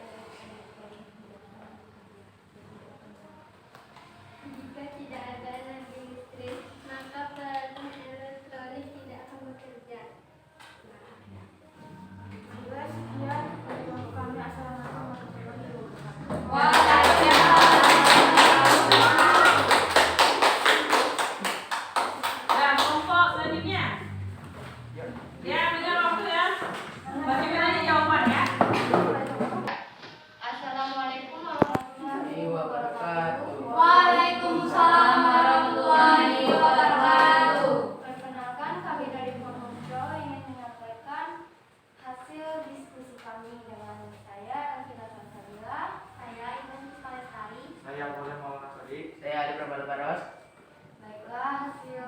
C: Jika tidak ada energi listrik, maka peralatan elektronik tidak akan bekerja.
D: Sekian dari kami. Assalamualaikum warahmatullahi wabarakatuh.
B: Dan kelompok selanjutnya. Ya, berikan waktu ya. Bacakan aja jawaban ya.
C: Assalamualaikum warahmatullahi
A: Wabarakatuh.
C: Waalaikumsalam warahmatullahi wabarakatuh. Perkenalkan, kami dari kelompok Pro ingin menyampaikan hasil diskusi kami dengan saya Elvira Salsabila, saya Iman Lestari.
E: Saya boleh Maulana Sodik.
A: Saya Ali Prabaros.
C: Baiklah, hasil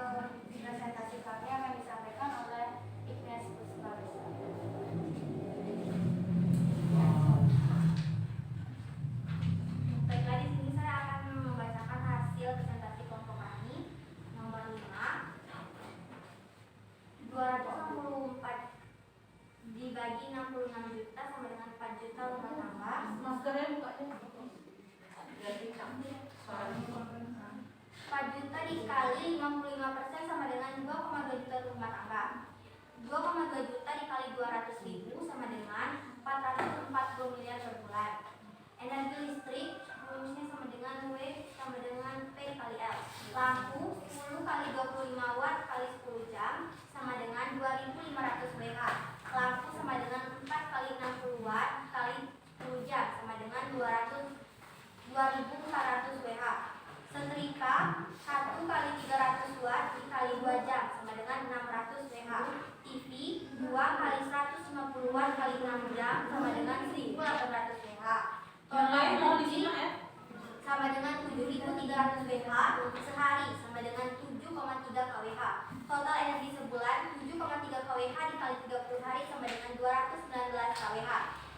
C: presentasi kami akan disampaikan oleh Ignas Pusparisa. Baiklah, di sini saya akan membacakan hasil presentasi kelompok kami nomor 5. 264 dibagi 66 juta sama dengan 4 juta rumah tangga.
B: Maskernya bukanya.
C: 4 juta dikali 55% sama dengan 2,2 juta rumah tangga. 2,2 juta dikali 200.000 sama dengan 440 miliar per bulan. Energi listrik rumusnya sama dengan W sama dengan P kali L. Lampu 10 kali 25 watt kali 10 jam sama dengan 2500 WH. Lampu sama dengan 4 kali 60 watt kali 10 jam sama dengan 2400 WH. Setrika 1 kali 300 watt dikali 2 jam sama dengan 600 WH. TV 2 kali 150 watt kali 6 jam sama dengan 1800 WH.
B: Yang lain mau
C: energi
B: disimak ya.
C: sama dengan 7300 WH sehari sama dengan 7,3 kWh. Total energi sebulan 7,3 kWh dikali 30 hari sama dengan 219 kWh.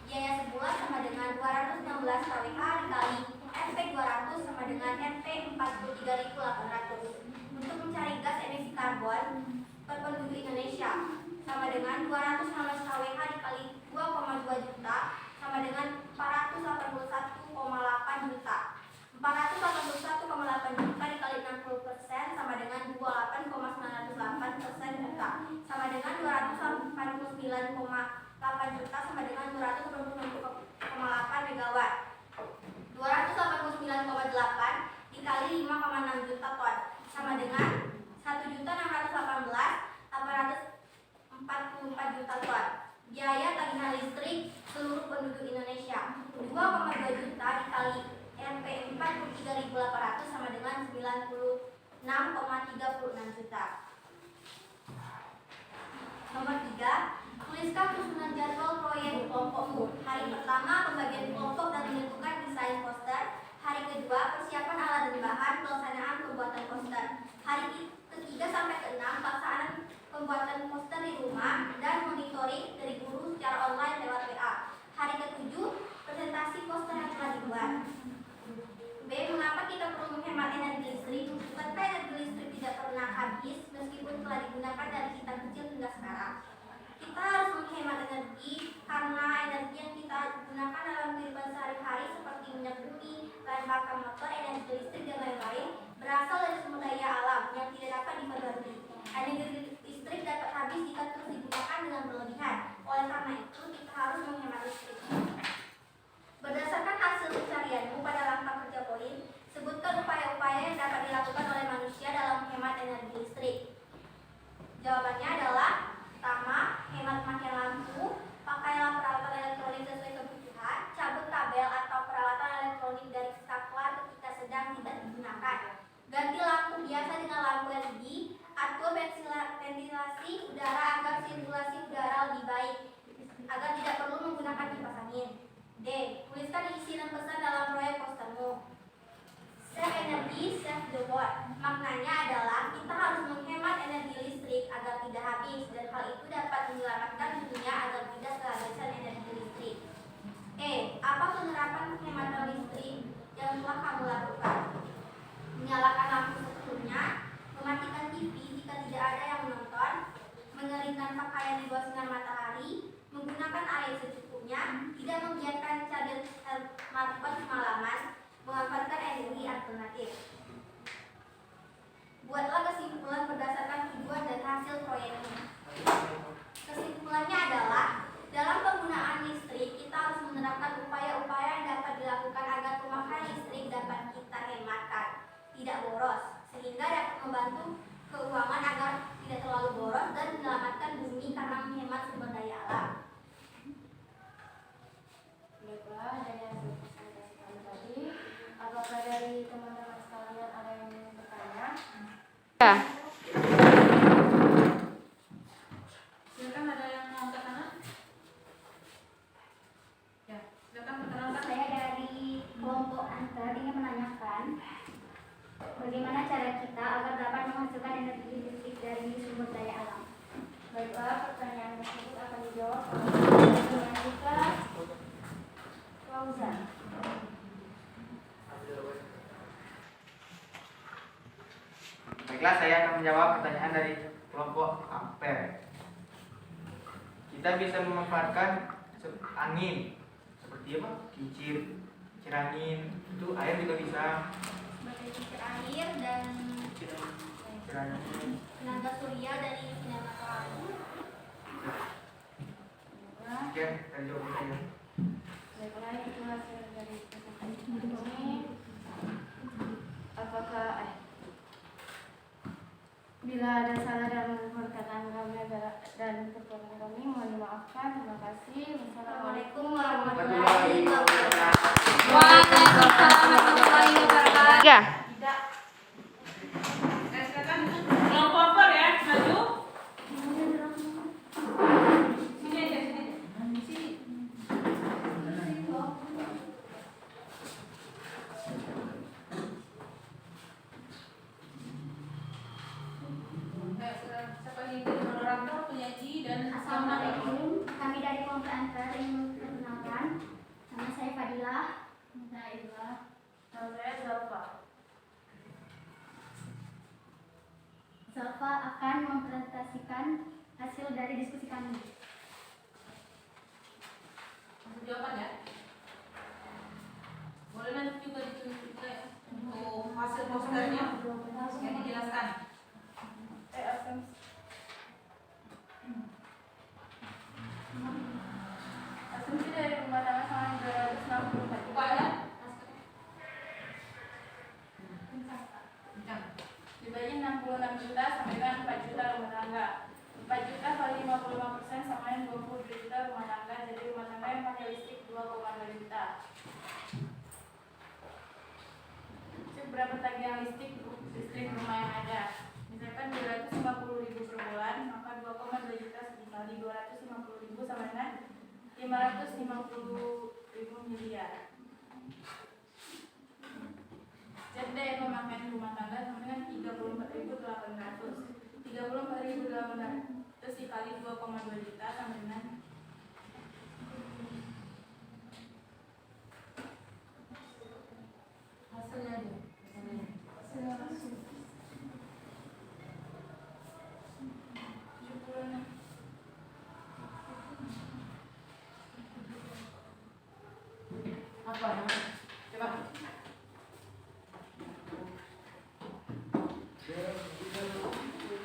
C: Biaya sebulan sama dengan 216 kWh dikali Rp 200 sama dengan Rp 43.800. Untuk mencari gas emisi karbon per penduduk Indonesia sama dengan 216 kWh dikali 2,2 juta sama dengan 481,8 juta. 481,8 juta dikali 60% sama dengan 28,908% juta sama dengan 289,8 juta sama dengan 290,8 megawatt. 289,8 dikali 5,6 juta ton sama dengan 1.618.844 juta ton. Biaya tagihan listrik seluruh penduduk Indonesia 2,2 juta dikali Rp 43.800 sama dengan 96,36 juta. Nomor 3, tuliskan susunan jadwal proyek kelompokmu. Hari pertama pembagian kelompok dan menentukan desain poster. Hari kedua persiapan alat dan bahan pelaksanaan pembuatan poster. Hari ketiga sampai ke-6 pelaksanaan pembuatan poster di rumah dan monitoring dari guru secara online lewat WA. Hari ke-7 presentasi poster yang telah dibuat. B. Mengapa kita perlu menghemat energi listrik? Bukankah energi listrik tidak pernah habis meskipun telah digunakan dari kita kecil hingga sekarang? Kita harus menghemat energi karena energi yang kita gunakan dalam kehidupan sehari-hari seperti minyak bumi, bahan bakar motor, energi listrik dan lain-lain berasal dari sumber daya alam yang tidak dapat dipadai. Energi listrik dapat habis jika terus digunakan dengan berlebihan. Oleh karena itu, kita harus menghemat listrik. Berdasarkan hasil pencarianmu pada langkah kerja poin, sebutkan upaya-upaya yang dapat dilakukan oleh manusia dalam menghemat energi listrik. Jawabannya adalah: pertama, hemat pemakaian lampu, pakailah peralatan elektronik sesuai kebutuhan, cabut kabel
D: menggunakan kipas angin. D. Tuliskan isi dan pesan dalam proyek postermu. Save energy, save the world. Maknanya adalah kita harus menghemat energi listrik agar tidak habis dan hal itu dapat menyelamatkan dunia agar tidak kehabisan energi listrik. E. Apa penerapan penghematan listrik yang telah kamu lakukan? Menyalakan lampu secukupnya, mematikan TV jika tidak ada yang menonton, mengeringkan pakaian di bawah sinar matahari, menggunakan air secukupnya, tidak membiarkan charger smartphone semalaman, memanfaatkan energi alternatif. Buatlah kesimpulan berdasarkan tujuan dan hasil proyeknya. Kesimpulannya adalah, dalam penggunaan listrik, kita harus menerapkan upaya-upaya yang dapat dilakukan agar pemakaian listrik dapat kita hematkan, tidak boros, sehingga dapat membantu keuangan agar tidak terlalu boros dan menyelamatkan bumi karena menghemat sumber daya alam.
C: Baiklah, dari hasil presentasi kami tadi, apakah dari teman-teman sekalian ada yang ingin bertanya?
B: Ya. Silakan, ada yang mau angkat tangan? Ya, silakan perkenalkan.
D: Saya dari kelompok Antar ingin menanyakan bagaimana cara kita agar dapat menghasilkan energi listrik dari sumber daya alam.
C: Baiklah, pertanyaan tersebut akan dijawab oleh Mahardika Fauzan.
E: Baiklah, saya akan menjawab pertanyaan dari kelompok Ampere. Kita bisa memanfaatkan angin seperti apa? Kincir angin, itu air juga bisa.
D: Sebagai kincir air dan
E: Kincir angin.
D: tenaga surya dari sinar matahari.
E: Oke, kita jawab saja.
C: Baiklah, itu hasil dari presentasi kami. Apakah bila ada salah dalam perkataan kami dan kekurangan kami, mohon dimaafkan. Terima kasih. Wassalamualaikum warahmatullahi wabarakatuh.
B: Waalaikumsalam warahmatullahi wabarakatuh. Ya. Silakan kelompok apa ya, maju. Sini aja, sini. Sini. Siapa yang jadi moderator, penyaji, dan
D: Assalamualaikum. Kami dari kelompok Antar ingin memperkenalkan. Nama saya Fadilah.
C: Nama saya Zalfa.
D: Zalfa akan mempresentasikan hasil dari diskusi kami.
B: Langsung jawaban ya. Boleh nanti juga ditunjukkan ya, untuk hasil posternya yang dijelaskan.
C: Asumsi dari rumah tangga sama 264
B: Buka ya. Kencang.
C: dibagi 66 juta sampai dengan 4 juta rumah tangga. 4 juta kali 55% sama dengan 20 juta rumah tangga. Jadi rumah tangga yang pakai listrik 2,2 juta. Cek berapa tagihan listrik rumah yang ada. Misalkan 250.000 per bulan, maka 2,2 juta dikali 250.000 sama dengan 550.000 miliar. Cek daya pemakaian rumah tangga sama dengan 34.800. 34.800 dikali 2,2 juta sama dengan
B: Hasilnya aja.
C: hasilnya langsung 76.
B: Apa namanya? Coba.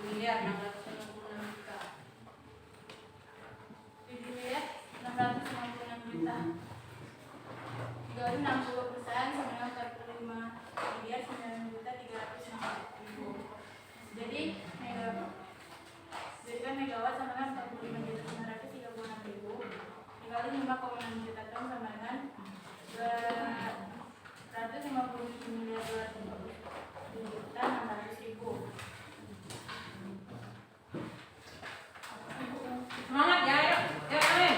B: Miliar 666 juta.
C: 7.656 juta. Dikali 60% sama dengan 45.900.360.000. Jadi kan megawatt sama dengan 45.936.000 dikali 5,6 juta ton sama dengan 250 miliar 250 juta 600.000.
B: Semangat ya, ayo. Ayo, ayo.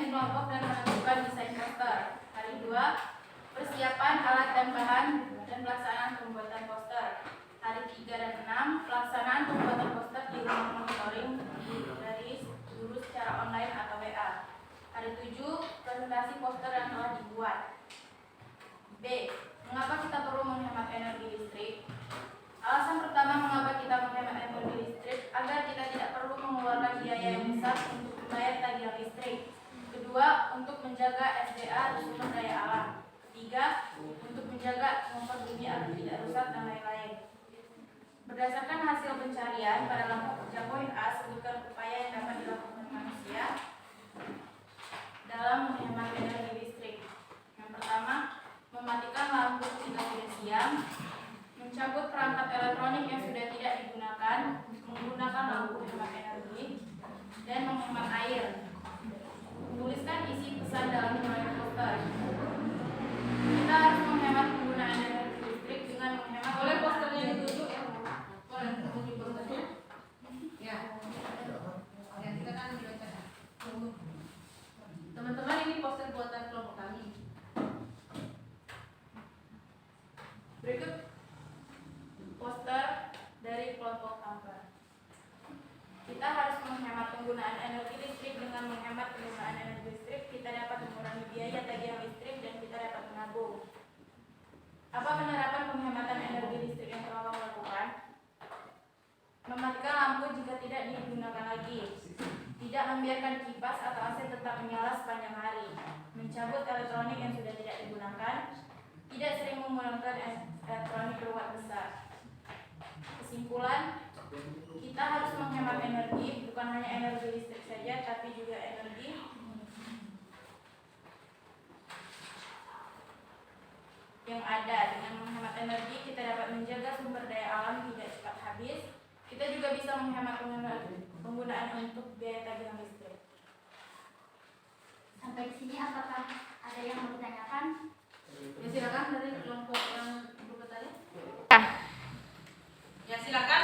B: mendesain kelompok dan menentukan desain poster. Hari 2, persiapan alat dan bahan dan pelaksanaan pembuatan poster. Hari 3 dan 6, pelaksanaan pembuatan poster di ruang monitoring dari guru secara online atau WA. Hari 7, presentasi poster yang telah dibuat. B. Mengapa kita perlu menghemat energi listrik? Alasan pertama mengapa kita menghemat energi listrik agar kita tidak perlu mengeluarkan biaya yang besar untuk membayar tagihan listrik. Kedua, untuk menjaga SDA dan sumber daya alam. Ketiga, untuk menjaga komfort bumi agar tidak rusak dan lain-lain. Berdasarkan hasil pencarian pada lampu kerja poin A, sebutkan upaya yang dapat dilakukan manusia dalam menghemat energi listrik. Yang pertama, mematikan lampu ketika sudah siang, mencabut perangkat elektronik yang sudah tidak digunakan, menggunakan lampu hemat energi, dan menghemat air. Tuliskan isi pesan dalam proyek poster. Kita harus menghemat penggunaan energi listrik dengan menghemat.
F: Boleh posternya ditunjuk ya? Boleh tunjuk posternya? Ya. Ya, silakan dibacakan. Teman-teman, ini poster buatan kelompok kami.
B: Berikut poster dari kelompok Amper. Kita harus menghemat penggunaan energi listrik. Dengan menghemat penggunaan energi listrik, kita dapat mengurangi biaya tagihan listrik dan kita dapat menabung. Apa penerapan penghematan energi listrik yang telah kamu lakukan? Mematikan lampu jika tidak digunakan lagi. Tidak membiarkan kipas atau AC tetap menyala sepanjang hari. Mencabut elektronik yang sudah tidak digunakan. Tidak sering menggunakan elektronik berwatt besar. Kesimpulan, kita harus menghemat energi, bukan hanya energi listrik saja, tapi juga energi yang ada. Dengan menghemat energi, kita dapat menjaga sumber daya alam tidak cepat habis. Kita juga bisa menghemat penggunaan untuk biaya tagihan listrik.
D: Sampai di sini apakah ada yang mau ditanyakan?
F: Ya, silakan dari kelompok yang berikut tadi. Ya, silakan.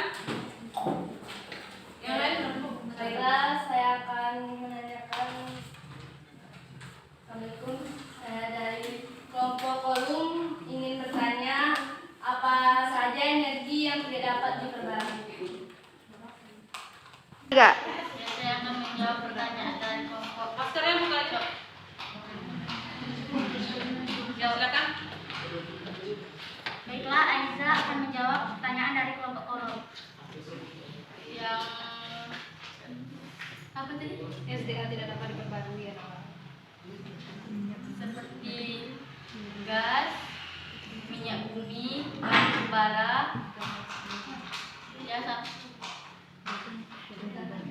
F: Yang lain kelompok.
C: Baiklah, saya akan menanyakan. Assalamualaikum, saya dari kelompok kolum ingin bertanya apa saja energi yang tidak dapat diperbarui.
B: Saya akan menjawab pertanyaan dari kelompok.
F: Maskernya buka, Cok. Ya, silakan.
D: Baiklah, Aiza akan menjawab pertanyaan dari kelompok kolom.
B: Yang apa tadi?
F: SDA tidak dapat diperbarui ya,
B: Seperti gas, minyak bumi, batu bara. Ya,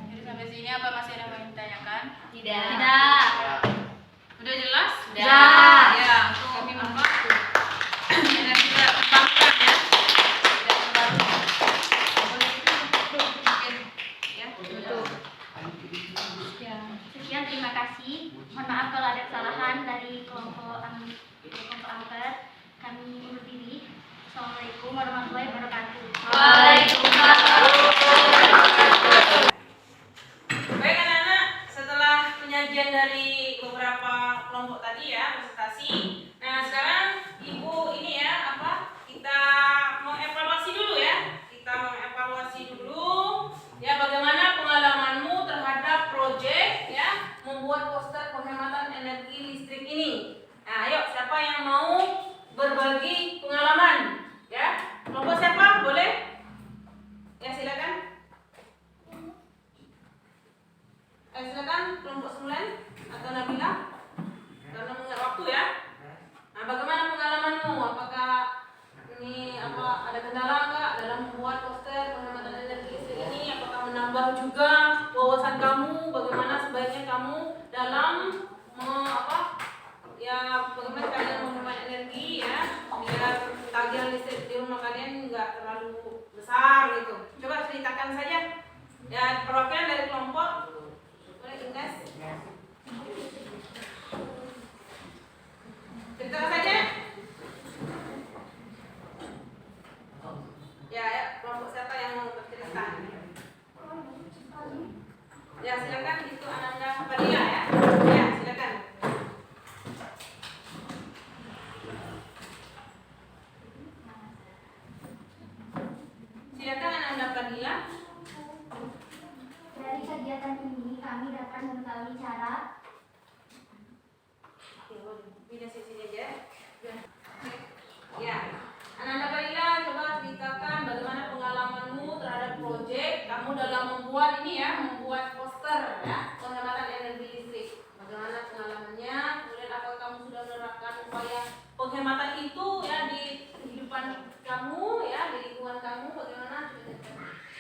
B: jadi sampai sini apa masih ada yang mau ditanyakan?
D: Tidak.
B: Udah jelas?
D: Sudah.
B: Ya, untuk kami membantu. Dan tidak membangkang ya. Tidak membangkang. Ya,
D: Sekian, terima kasih. Mohon maaf kalau ada kesalahan dari kelompok Amper. Kami undur diri. Assalamualaikum warahmatullahi wabarakatuh.
F: Baik anak-anak, setelah penyajian dari beberapa kelompok tadi ya, presentasi. Nah, sekarang Ibu ini ya, kita mengevaluasi dulu ya. Kita mengevaluasi dulu ya bagaimana pengalamanmu terhadap proyek ya membuat poster penghematan energi listrik ini. Nah, ayo siapa yang mau berbagi pengalaman? Ya, kelompok siapa? Boleh? Ya, silakan. Silakan kelompok 9 atau Nabila, karena mengingat waktu ya. Nah, bagaimana pengalamanmu? Apakah ini ada kendala nggak dalam membuat poster penghematan energi listrik ini? Apakah menambah juga wawasan kamu? Bagaimana sebaiknya kamu dalam bagaimana kalian menghemat energi ya, biar tagihan listrik di rumah kalian nggak terlalu besar gitu. Coba ceritakan saja. Ya, perwakilan dari kelompok. Ines, ceritakan saja. Ya, kelompok siapa yang mau bercerita? Ya, silakan itu Ananda Fadia ya. Ya, silakan.
B: silakan Anda Fadila.
D: Dari kegiatan ini kami dapat mengetahui cara
B: Pindah sini aja. Ya, Ananda Fadila, coba ceritakan bagaimana pengalamanmu terhadap proyek kamu dalam membuat ini ya, membuat poster ya, penghematan energi listrik. Bagaimana pengalamannya? Kemudian apakah kamu sudah menerapkan upaya penghematan itu ya di kehidupan kamu ya, di lingkungan kamu? Bagaimana?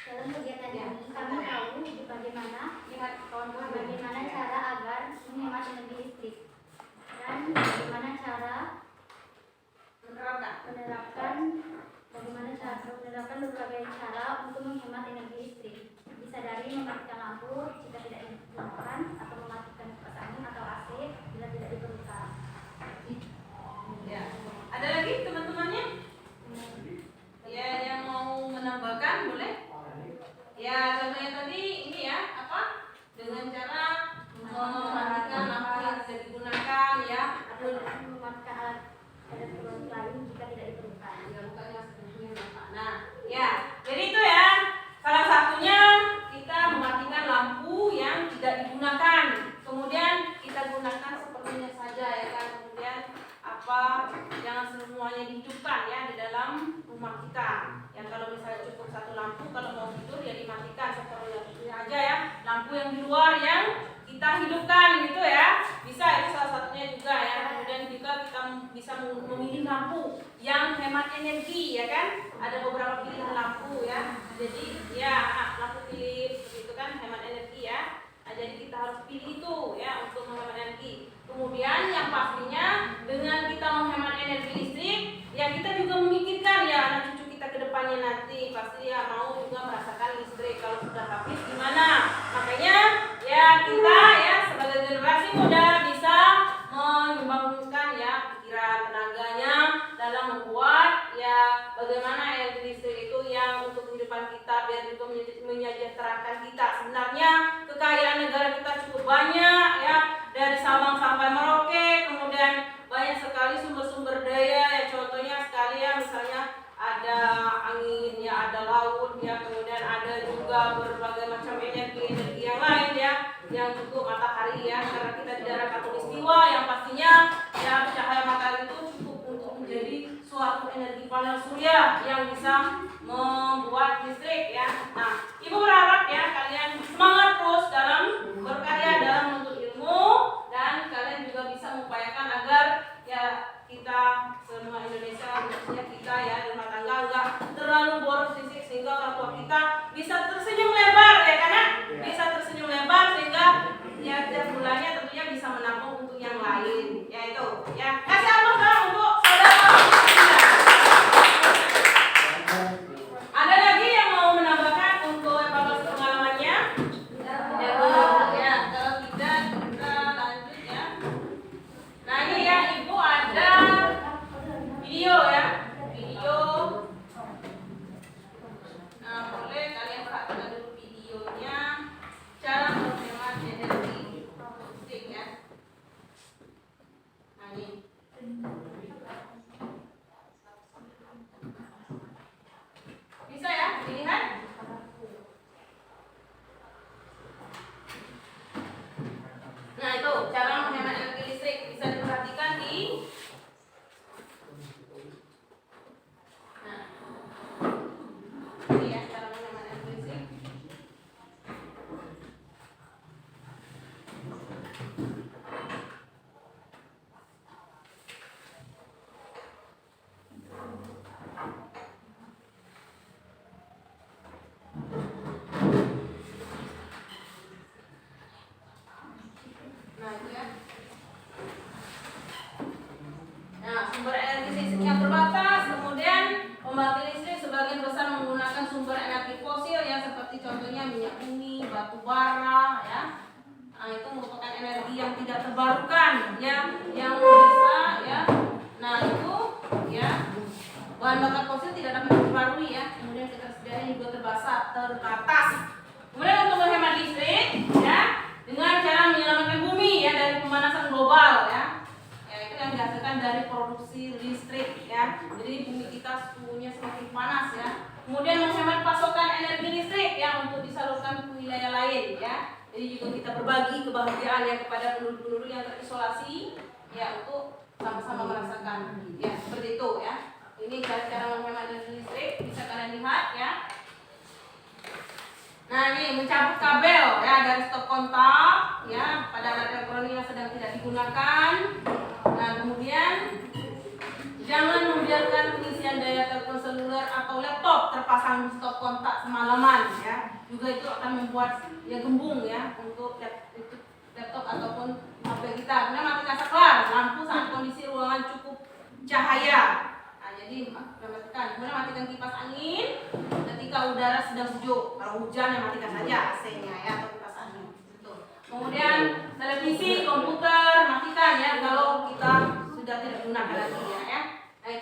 D: dalam kegiatan ini kami tahu bagaimana
B: Lihat kawan-kawan
D: bagaimana cara agar menghemat energi listrik dan bagaimana cara
B: menerapkan.
D: menerapkan berbagai cara untuk menghemat energi listrik. Bisa dari mematikan lampu jika tidak digunakan atau mematikan kipas angin atau AC bila tidak diperlukan.
B: Ya. Ada lagi teman-temannya? Ya, yang mau menambahkan boleh? Ya, contohnya tadi ini ya, apa? Dengan cara mematikan lampu yang tidak digunakan ya,
D: Atau mematikan alat elektronik lain jika tidak diperlukan.
B: ya bukannya sebetulnya apa. Nah, ya, jadi itu ya. Salah satunya kita mematikan lampu yang tidak digunakan. Kemudian kita gunakan seperlunya saja ya kan. Kemudian apa, jangan semuanya dihidupkan ya di dalam rumah kita. Yang kalau misalnya cukup satu lampu, kalau mau tidur ya dimatikan seperlunya aja ya. Lampu yang di luar yang kita hidupkan gitu ya. Bisa, itu salah satunya juga ya. Kemudian juga kita bisa memilih lampu yang hemat energi ya kan. Ada beberapa pilihan lampu ya. Jadi ya lampu pilih seperti itu kan, hemat energi ya. Nah, jadi kita harus pilih itu ya untuk menghemat energi. Kemudian yang pastinya dengan kita menghemat energi listrik, ya kita juga memikirkan ya anak cucu kita ke depannya nanti pasti ya mau juga merasakan listrik kalau sudah habis gimana. Makanya ya kita ya sebagai generasi muda bisa menyumbangkan ya pikiran tenaganya dalam membuat ya bagaimana energi listrik itu yang untuk kehidupan kita biar juga menyejahterakan kita. Sebenarnya kekayaan negara kita cukup banyak ya, dari Sabang sampai Merauke, kemudian banyak sekali sumber-sumber daya ya, contohnya sekali ya misalnya ada angin ya, ada laut ya, kemudian ada juga berbagai macam energi yang lain ya, yang cukup matahari ya, karena kita di daerah khatulistiwa yang pastinya ya cahaya matahari itu cukup untuk menjadi suatu energi panel surya yang bisa membuat listrik ya. Nah, Ibu berharap ya kalian semangat terus dalam berkarya dalam menuntut ilmu, dan kalian juga bisa mengupayakan agar ya kita semua Indonesia, khususnya kita ya di rumah tangga enggak terlalu boros listrik sehingga orang tua kita bisa tersenyum lebar ya, karena bisa tersenyum lebar sehingga ya tiap bulannya tentunya bisa menampung untuk yang lain ya. Itu ya, kasih aplaus untuk saudara. Ada lagi yang mau menambahkan untuk evaluasi pengalamannya? Ya, kalau tidak kita lanjut ya. Nah ini ya Ibu ada video ya, video. Nah boleh kalian perhatikan dulu videonya, cara menghemat energi listrik ya. Nah ini. Bisa ya dilihat? Nah itu cara menghemat energi listrik, bisa diperhatikan di ini ya, cara menghemat energi listrik. Nah itu ya. Nah, sumber energi listrik yang terbatas, kemudian pembangkit listrik sebagian besar menggunakan sumber energi fosil ya, seperti contohnya minyak bumi, batu bara ya. Nah, itu merupakan energi yang tidak terbarukan ya, yang bisa ya. Nah, itu ya bahan bakar fosil tidak dapat diperbarui ya. Kemudian ketersediaannya juga terbatas. Kemudian untuk menghemat listrik ya, dengan cara menyelamatkan bumi ya dari pemanasan global ya. Ya itu yang dihasilkan dari produksi listrik ya. Jadi bumi kita suhunya semakin panas ya. Kemudian menghemat pasokan energi listrik yang untuk disalurkan ke wilayah lain ya. Jadi juga kita berbagi kebahagiaan ya kepada penduduk-penduduk yang terisolasi ya untuk sama-sama merasakan ya seperti itu ya. Ini cara menghemat energi listrik bisa kalian lihat ya. Nah ini mencabut kabel ya dari stop kontak ya pada alat elektronik yang sedang tidak digunakan. Nah kemudian jangan membiarkan pengisian daya telepon seluler atau laptop terpasang di stop kontak semalaman ya. Juga itu akan membuat ya gembung ya untuk laptop ataupun HP kita. Kemudian matikan saklar lampu saat kondisi ruangan cukup cahaya. Nah, jadi matikan. Kemudian matikan kipas angin ketika udara sedang sejuk. Kalau hujan ya matikan saja AC-nya ya atau kipas angin. Gitu. Kemudian televisi, komputer matikan ya kalau kita sudah tidak gunakan lagi ya. Nah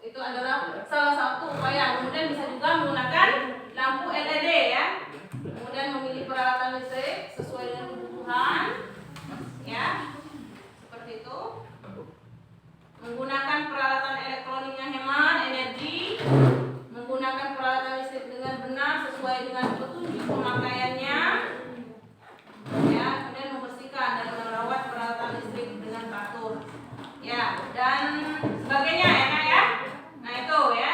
B: itu adalah salah satu upaya. Kemudian bisa juga menggunakan lampu LED ya. Kemudian memilih peralatan listrik sesuai dengan kebutuhan ya. Seperti itu. Menggunakan peralatan elektronik yang hemat energi, menggunakan peralatan listrik dengan benar sesuai dengan petunjuk pemakaiannya. Ya, kemudian membersihkan dan merawat peralatan listrik dengan teratur. Ya, dan sebagainya ya Nak ya. Nah itu ya.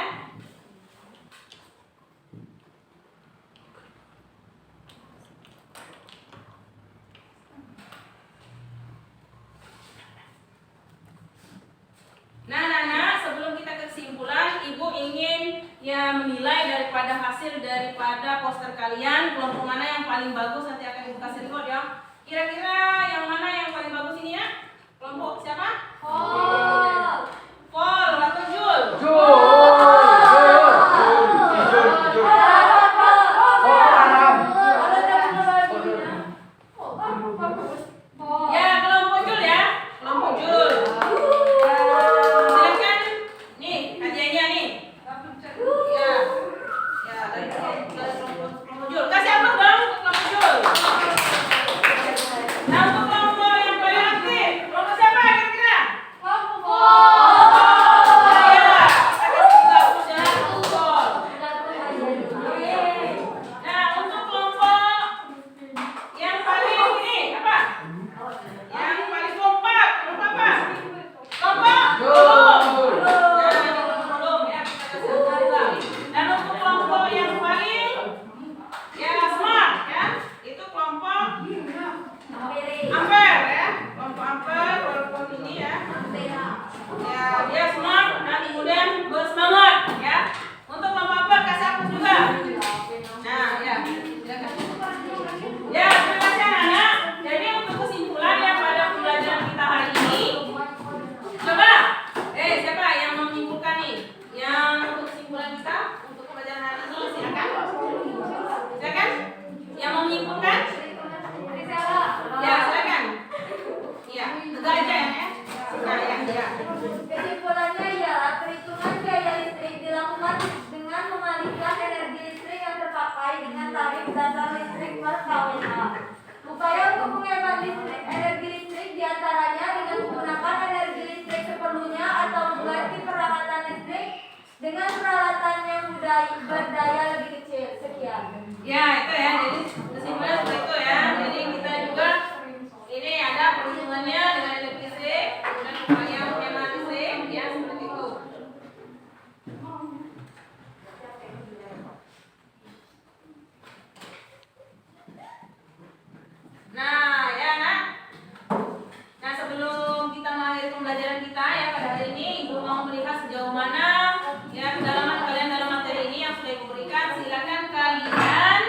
B: Nah, sebelum kita ke kesimpulan, Ibu ingin ya menilai daripada poster kalian, kelompok mana yang paling bagus, nanti akan Ibu kasih reward ya. Kira-kira yang mana yang paling bagus ini ya? Kelompok siapa? Pol atau Jul? Ya, kelompok Jul ya. Kelompok Jul. Silakan. Nih, kajiannya nih. Ya. Ya, dari kelompok Jul. Kasih apa dong untuk kelompok Jul? Nah, untuk kelompok yang paling aktif, kelompok siapa kira-kira? Nah, untuk kelompok yang paling ini apa? Yang paling kompak, kelompok apa? Kelompok belum. Nah, belum ya, kita kasih tahu. Dan untuk kelompok yang paling ya smart ya, itu kelompok Ampere ya, kelompok Ampere walaupun ini ya. Ya, dia smart dan kemudian bersemangat ya. Untuk kelompok Ampere kasih aku juga. Nah, ya. Silakan. Ya, terima kasih anak-anak. Jadi untuk kesimpulan ya pada pembelajaran kita hari ini, coba, siapa yang mau menyimpulkan nih? Yang untuk kesimpulan kita untuk pembelajaran hari ini, silakan. Silakan. Yang mau menyimpulkan? Ya, silakan. Iya, tegak aja ya. Nah, ya.
D: Kesimpulannya ialah perhitungan biaya listrik dilakukan dengan mengalihkan energi listrik yang terpakai dengan tarif dasar listrik per KWH. Upaya untuk menghemat energi listrik diantaranya dengan menggunakan energi listrik sepenuhnya atau mengganti peralatan listrik dengan peralatan yang berdaya lebih kecil. Sekian.
B: Ya, itu ya. Jadi kesimpulannya seperti itu ya. Jadi kita juga ini ada perhitungannya dengan energi listrik dan upaya menghemat listrik ya seperti itu. Nah, ya nak. Nah, sebelum kita mengakhiri pembelajaran kita ya pada hari ini, Ibu mau melihat sejauh mana ya kedalaman kalian dalam materi ini yang sudah Ibu berikan. Silakan kalian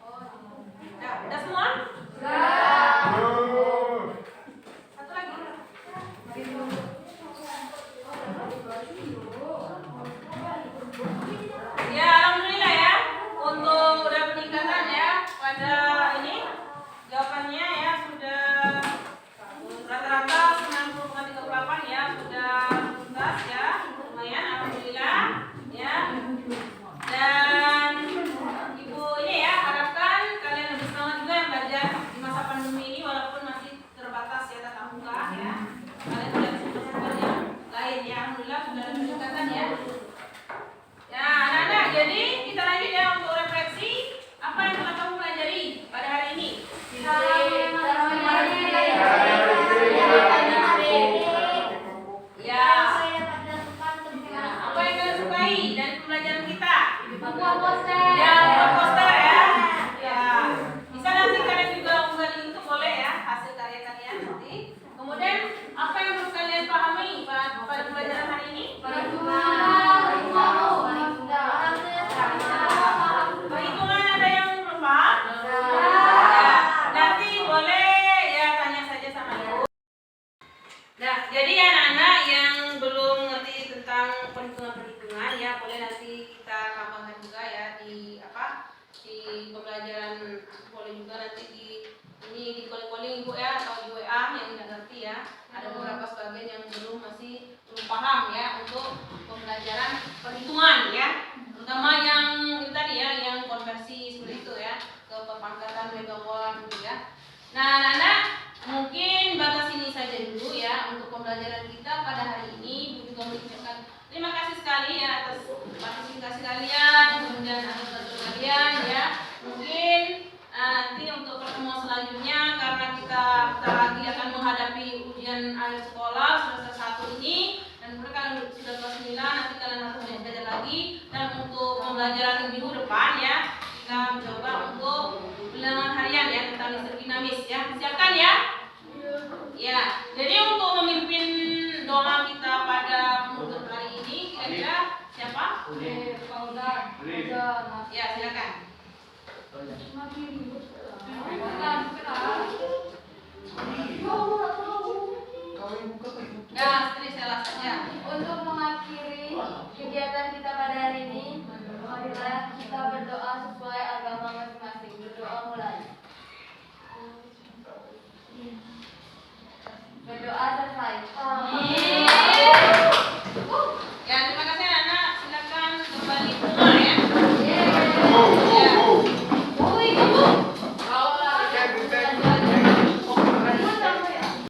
B: Udah semua? Satu lagi. Ya, alhamdulillah ya. Untuk udah peningkatan ya pada ini jawabannya ya sudah rata-rata 90,38 ya sudah tuntas ya. Lumayan alhamdulillah ya. Dan Ibu ini ya harapkan kalian lebih semangat juga yang belajar di masa pandemi ini walaupun masih terbatas ya tatap muka ya. Kalian sudah sumber-sumber yang lain ya. Alhamdulillah sudah ada peningkatan ya. Ya, anak-anak, jadi kita lanjut ya untuk refleksi. Apa yang telah kamu pelajari pada hari ini? Ya. Apa yang kalian sukai dari pembelajaran kita? Ya, buat poster ya. Ya. Bisa nanti kalian juga unggah di YouTube boleh ya hasil karya kalian nanti. Kemudian apa yang perlu kalian pahami pada pembelajaran hari ini? Perhitungan ada yang belum paham? Ya, nanti boleh ya tanya saja sama ibu. Nah, jadi anak-anak yang belum ngerti tentang perhitungan-perhitungan ya boleh nanti kita kembangkan juga ya di pembelajaran, boleh juga nanti di calling ibu ya atau di WA yang tidak ngerti ya. Ada beberapa sebagian yang belum paham ya untuk pembelajaran perhitungan ya. Terutama yang itu tadi ya, yang konversi seperti itu ya, ke pepangkatan megawatt gitu ya. Nah, anak-anak, mungkin batas ini saja dulu ya untuk pembelajaran kita pada hari ini. Ibu juga mengucapkan terima kasih sekali ya atas partisipasi kalian, kemudian atas kalian ya. Mungkin nanti untuk pertemuan selanjutnya karena kita lagi akan menghadapi ujian akhir sekolah semester 1 ini, dan kemudian kalian sudah kelas 9, nanti kalian harus belajar lagi. Dan untuk pembelajaran minggu depan ya kita mencoba untuk bilangan harian ya tentang listrik dinamis ya. Siapkan ya. Ya, jadi untuk memimpin doa kita pada mulut hari ini kira-kira siapa? Ya, silakan. Ya, seperti saya saja.
C: Untuk mengakhiri